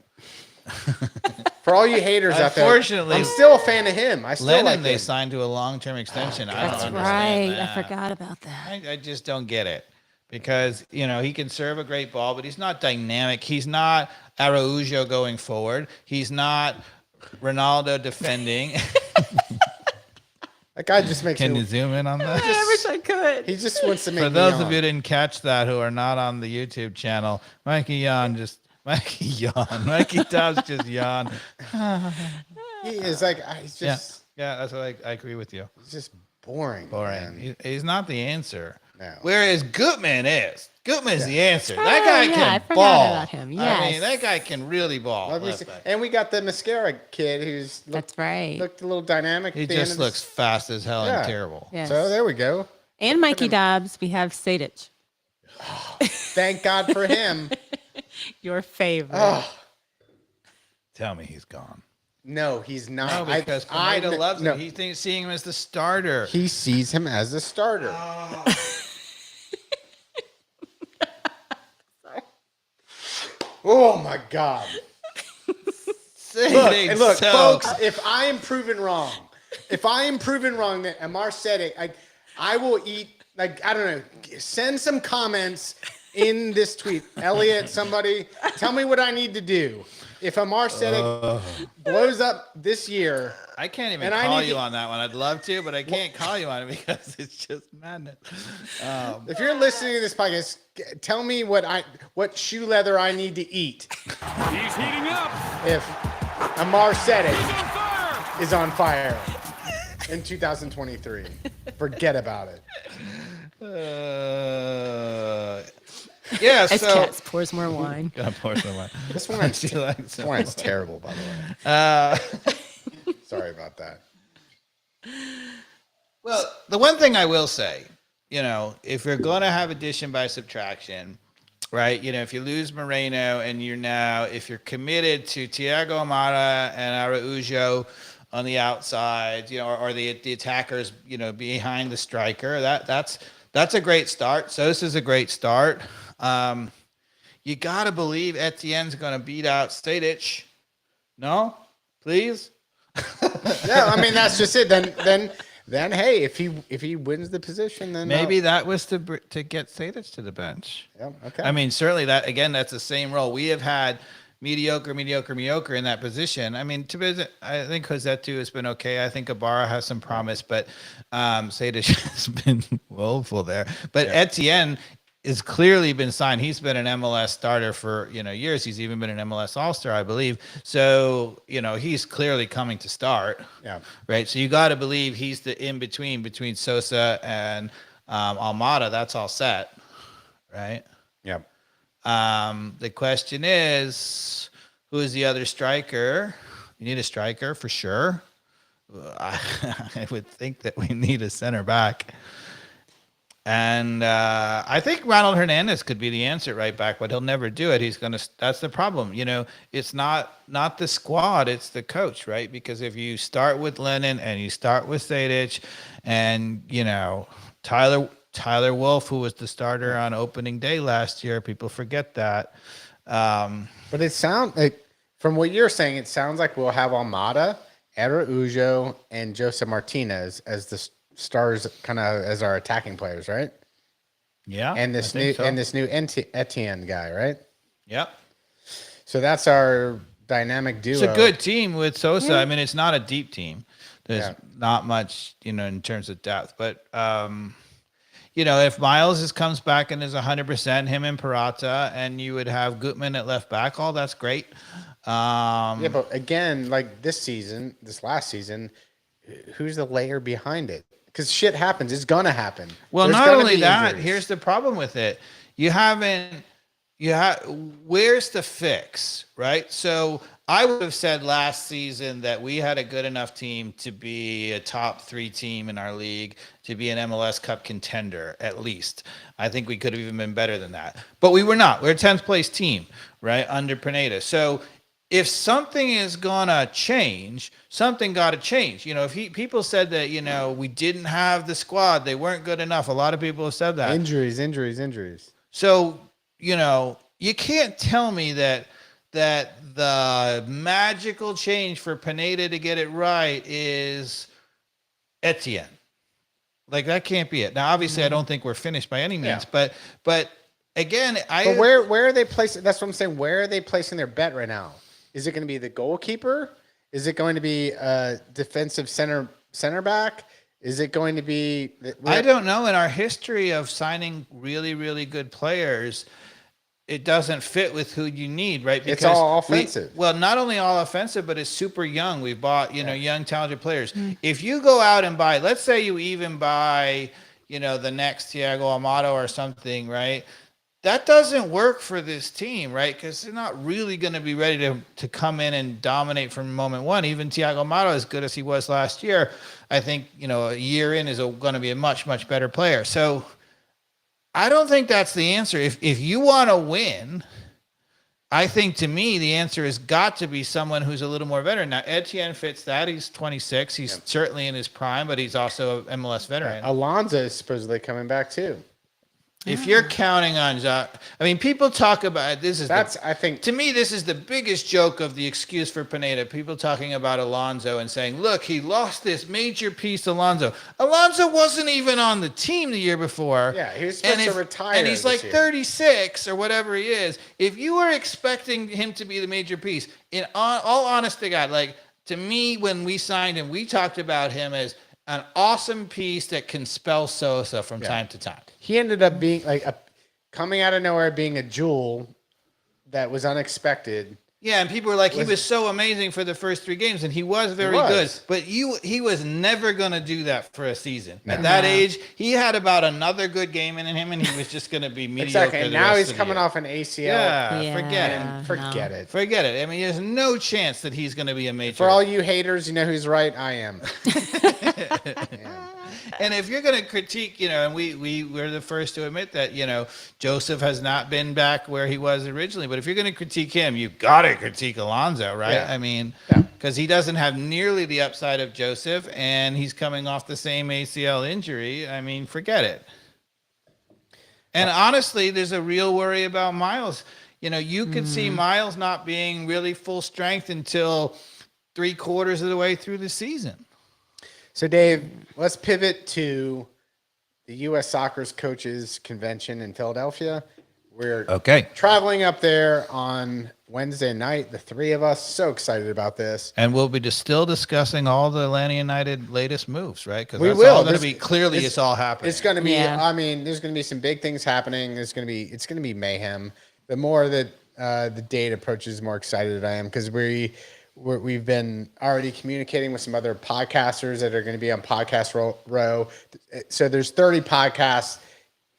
For all you haters out there, unfortunately, I'm still a fan of him. I still Lennon, like him. they signed to a long-term extension. That's I don't right. understand that. I forgot about that. I just don't get it. Because, he can serve a great ball, but he's not dynamic. He's not Araujo going forward. He's not Ronaldo defending. That guy just makes Can you zoom in on that? I wish I could. He just wants to make For those of you who didn't catch that, who are not on the YouTube channel, Mikey Dobbs just yawned. He is like, he's just. Yeah, that's what I agree with you. He's just boring. He's not the answer. No. Whereas Gutman is. Gutman's the answer. Oh, that guy I can forgot ball. about him. I mean, Yes. that guy can really ball. And we got the mascara kid who's That's right. looked a little dynamic. He at the end just of looks fast as hell and terrible. Yes. So there we go. And Mikey Dobbs, we have Sadich. Thank God for him. Your favorite. Oh, Tell me he's gone. no, he's not. No, because Pineda loves him. He thinks seeing him as the starter. He sees him as a starter. Oh my God. Look, folks, if I am proven wrong that Amar said it, I will eat, like, I don't know, send some comments in this tweet. Elliot, somebody, tell me what I need to do. If Amar said it blows up this year. I can't even call you on that one. I'd love to, but I can't call you on it because it's just madness. If you're listening to this podcast, tell me what shoe leather I need to eat. He's heating up. If Amar said He's it on fire. is on fire in 2023. Forget about it. Yeah, As so Cats pours more wine. God, pour some wine. This wine's terrible, by the way. Sorry about that. Well, the one thing I will say, if you're going to have addition by subtraction, right? If you lose Moreno and if you're committed to Thiago Almada and Araujo on the outside, or the attackers, behind the striker, that's a great start. Sosa's a great start. You got to believe Etienne's going to beat out Stadic. No? Please? Yeah, I mean, that's just it. Then hey, if he wins the position, then maybe that was to get Stadic to the bench. Yeah, okay. I mean, certainly that's the same role. We have had mediocre in that position. I mean, I think Josetu has been okay. I think Ibarra has some promise, but Stadic has been woeful there. But Etienne has clearly been signed. He's been an MLS starter for years. He's even been an MLS All-Star, I believe. So he's clearly coming to start. Yeah. Right. So you got to believe he's the in between Sosa and Almada. That's all set. Right. Yeah. The question is, who is the other striker? You need a striker for sure. I would think that we need a center back. And I think Ronald Hernandez could be the answer at right back, but he'll never do it. That's the problem. It's not the squad, it's the coach, right? Because if you start with Lennon and you start with Stadic and, Tyler Wolf, who was the starter on opening day last year, people forget that. But it sounds like, from what you're saying, it sounds like we'll have Almada, Araujo, and Joseph Martinez as the stars, kind of as our attacking players, right? Yeah. and this new Etienne guy, right? Yep. So that's our dynamic duo. It's a good team with Sosa. I mean, it's not a deep team. There's not much, in terms of depth. But, if Miles comes back and is 100%, him and Peralta, and you would have Gutman at left back, that's great. But again, like this last season, who's the layer behind it? Because shit happens. It's going to happen. Well, There's not only that, injuries. here's the problem with it. Where's the fix, right? So I would have said last season that we had a good enough team to be a top 3 team in our league, to be an MLS Cup contender, at least. I think we could have even been better than that. But we were not. We're a 10th place team, right, under Pineda. So if something is going to change, something got to change. If people said that, we didn't have the squad, they weren't good enough. A lot of people have said that. Injuries. So, you can't tell me that the magical change for Pineda to get it right is Etienne. Like, that can't be it. Now, obviously, I don't think we're finished by any means, but again, But where are they placing? That's what I'm saying. Where are they placing their bet right now? Is it going to be the goalkeeper? Is it going to be a defensive center back? Is it going to be? I don't know. In our history of signing really, really good players, it doesn't fit with who you need, right? Because it's all offensive. Not only all offensive, but it's super young. We've bought, young, talented players. If you go out and buy, let's say you even buy, the next Thiago Amato or something, right? That doesn't work for this team, right? Because they're not really going to be ready to come in and dominate from moment one. Even Thiago Amato, as good as he was last year, I think, a year in is going to be a much, much better player. So I don't think that's the answer. If you want to win, I think, to me, the answer has got to be someone who's a little more veteran. Now, Etienne fits that. He's 26. He's certainly in his prime, but he's also an MLS veteran. Alonso is supposedly coming back, too. If you're counting on, people talk about I think, to me, this is the biggest joke of the excuse for Pineda. People talking about Alonso and saying, look, he lost this major piece, Alonso. Alonso wasn't even on the team the year before. Yeah, he was supposed to retire. And he's like 36 or whatever he is. If you were expecting him to be the major piece, in all honest to God, like, to me, when we signed him, we talked about him as an awesome piece that can spell Sosa from time to time. He ended up being coming out of nowhere, being a jewel that was unexpected. Yeah, and people were like, he was so amazing for the first 3 games, and he was very good. But he was never going to do that for a season. No. At that age, he had about another good game in him, and he was just going to be mediocre. Exactly. And now he's coming off an ACL. Yeah, forget it. Forget it. I mean, there's no chance that he's going to be a major. For all you haters, you know who's right? I am. And if you're going to critique, and we're the first to admit that, Joseph has not been back where he was originally. But if you're going to critique him, you've got to critique Alonso, right? Yeah. I mean, because he doesn't have nearly the upside of Joseph, and he's coming off the same ACL injury. I mean, forget it. And honestly, there's a real worry about Miles. You could see Miles not being really full strength until 3/4 of the way through the season. So, Dave, let's pivot to the U.S. Soccer's Coaches Convention in Philadelphia. We're traveling up there on Wednesday night, the 3 of us. So excited about this. And we'll be still discussing all the Atlanta United latest moves, right? Because that's all going to be clearly it's all happening. It's going to be, there's going to be some big things happening. It's going to be mayhem. The more that the date approaches, the more excited I am, because we've been already communicating with some other podcasters that are going to be on Podcast Row. So there's 30 podcasts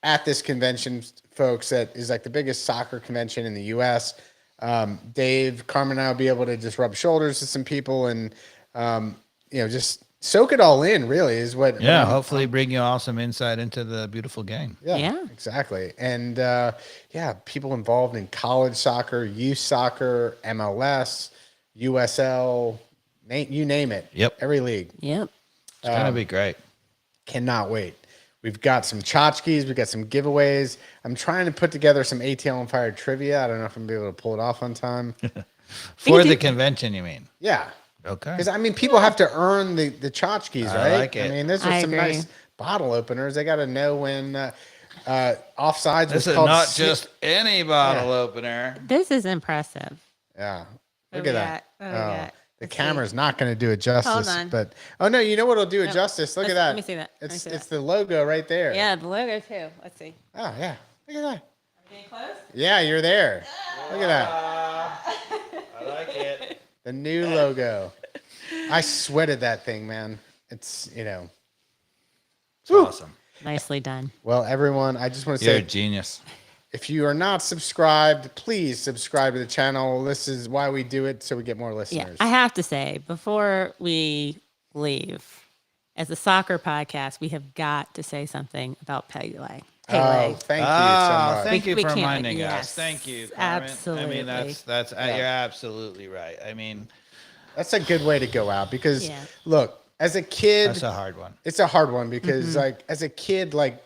at this convention, folks, that is like the biggest soccer convention in the U.S. Dave, Carmen, and I will be able to just rub shoulders with some people and, just soak it all in, really, is what. Yeah, hopefully bring you all some insight into the beautiful game. Yeah. Exactly. And, people involved in college soccer, youth soccer, MLS, USL, you name it. Yep. Every league. Yep. It's going to be great. Cannot wait. We've got some tchotchkes. We've got some giveaways. I'm trying to put together some ATL on Fire trivia. I don't know if I'm going to be able to pull it off on time. For the convention, you mean? Yeah. Okay. Because, people have to earn the tchotchkes, right? I like it. Those are some nice bottle openers. They got to know when Offsides This was is called not just any bottle opener. This is impressive. Yeah. Look What at we that. got? What we got? The Let's camera's not going to do it justice. on. But no, you know what'll do it No. justice? Look at that. Let me see that. Let me It's see it's that. the logo right there. Yeah, the logo too. Let's see. Oh yeah. Look at that. Are we getting close? Yeah, you're there. Look at that. I like it. The new logo. I sweated that thing, man. It's It's awesome. Nicely done. Well, everyone, I just want to You're a say, genius. if you are not subscribed, please subscribe to the channel. This is why we do it, so we get more Yeah, listeners. I have to say, before we leave, as a soccer podcast, we have got to say something about Pele. Oh, thank you so much. Thank you We for can't- reminding yes, us. Thank you, Carmen. absolutely. I mean, that's you're absolutely right. I mean, That's a good way to go out because, Yeah. look, as a kid, that's a hard one. it's a hard one because, like, as a kid, like,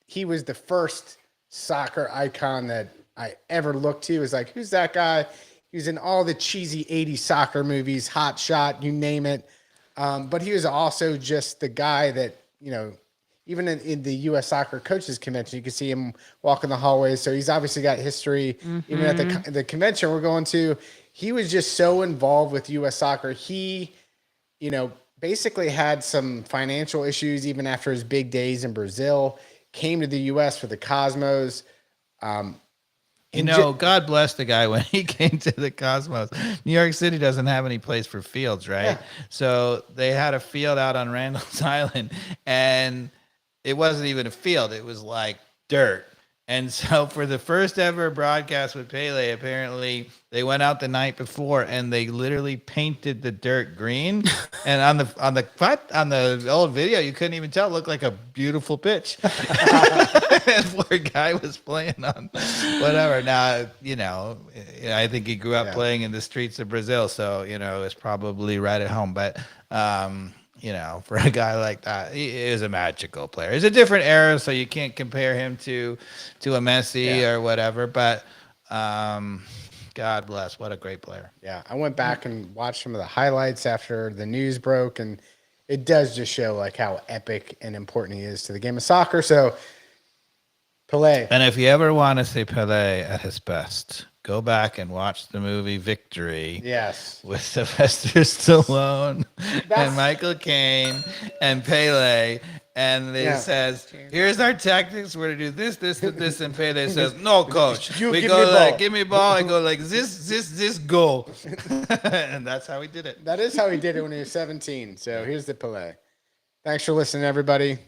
he was the first soccer icon that I ever looked to. It was like, who's that guy? He was in all the cheesy 80s soccer movies, Hot Shot, you name it. But he was also just the guy that, even in the U.S. Soccer Coaches Convention, you can see him walking the hallways. So he's obviously got history. Even at the convention we're going to, he was just so involved with U.S. soccer. He, basically had some financial issues even after his big days in Brazil, came to the U.S. for the Cosmos. God bless the guy when he came to the Cosmos. New York City doesn't have any place for fields, right? Yeah. So they had a field out on Randall's Island, and it wasn't even a field. It was like dirt. And so for the first ever broadcast with Pele, apparently they went out the night before and they literally painted the dirt green. And on the old video, you couldn't even tell. It looked like a beautiful pitch. And poor guy was playing on whatever. Now, I think he grew up playing in the streets of Brazil, so it's probably right at home. But for a guy like that, he is a magical player. It's a different era, so you can't compare him to a Messi or whatever. But God bless, what a great player. Yeah, I went back and watched some of the highlights after the news broke, and it does just show like how epic and important he is to the game of soccer. So, Pelé. And if you ever want to see Pelé at his best, go back and watch the movie Victory. Yes. With Sylvester Stallone and Michael Caine and Pele. And it says, here's our tactics. We're going to do this, this, and this. And Pele says, no, coach. You we give go me like, ball. give me ball. I go like this, go. And that's how he did it. That is how he did it when he was 17. So here's the Pelé. Thanks for listening, everybody.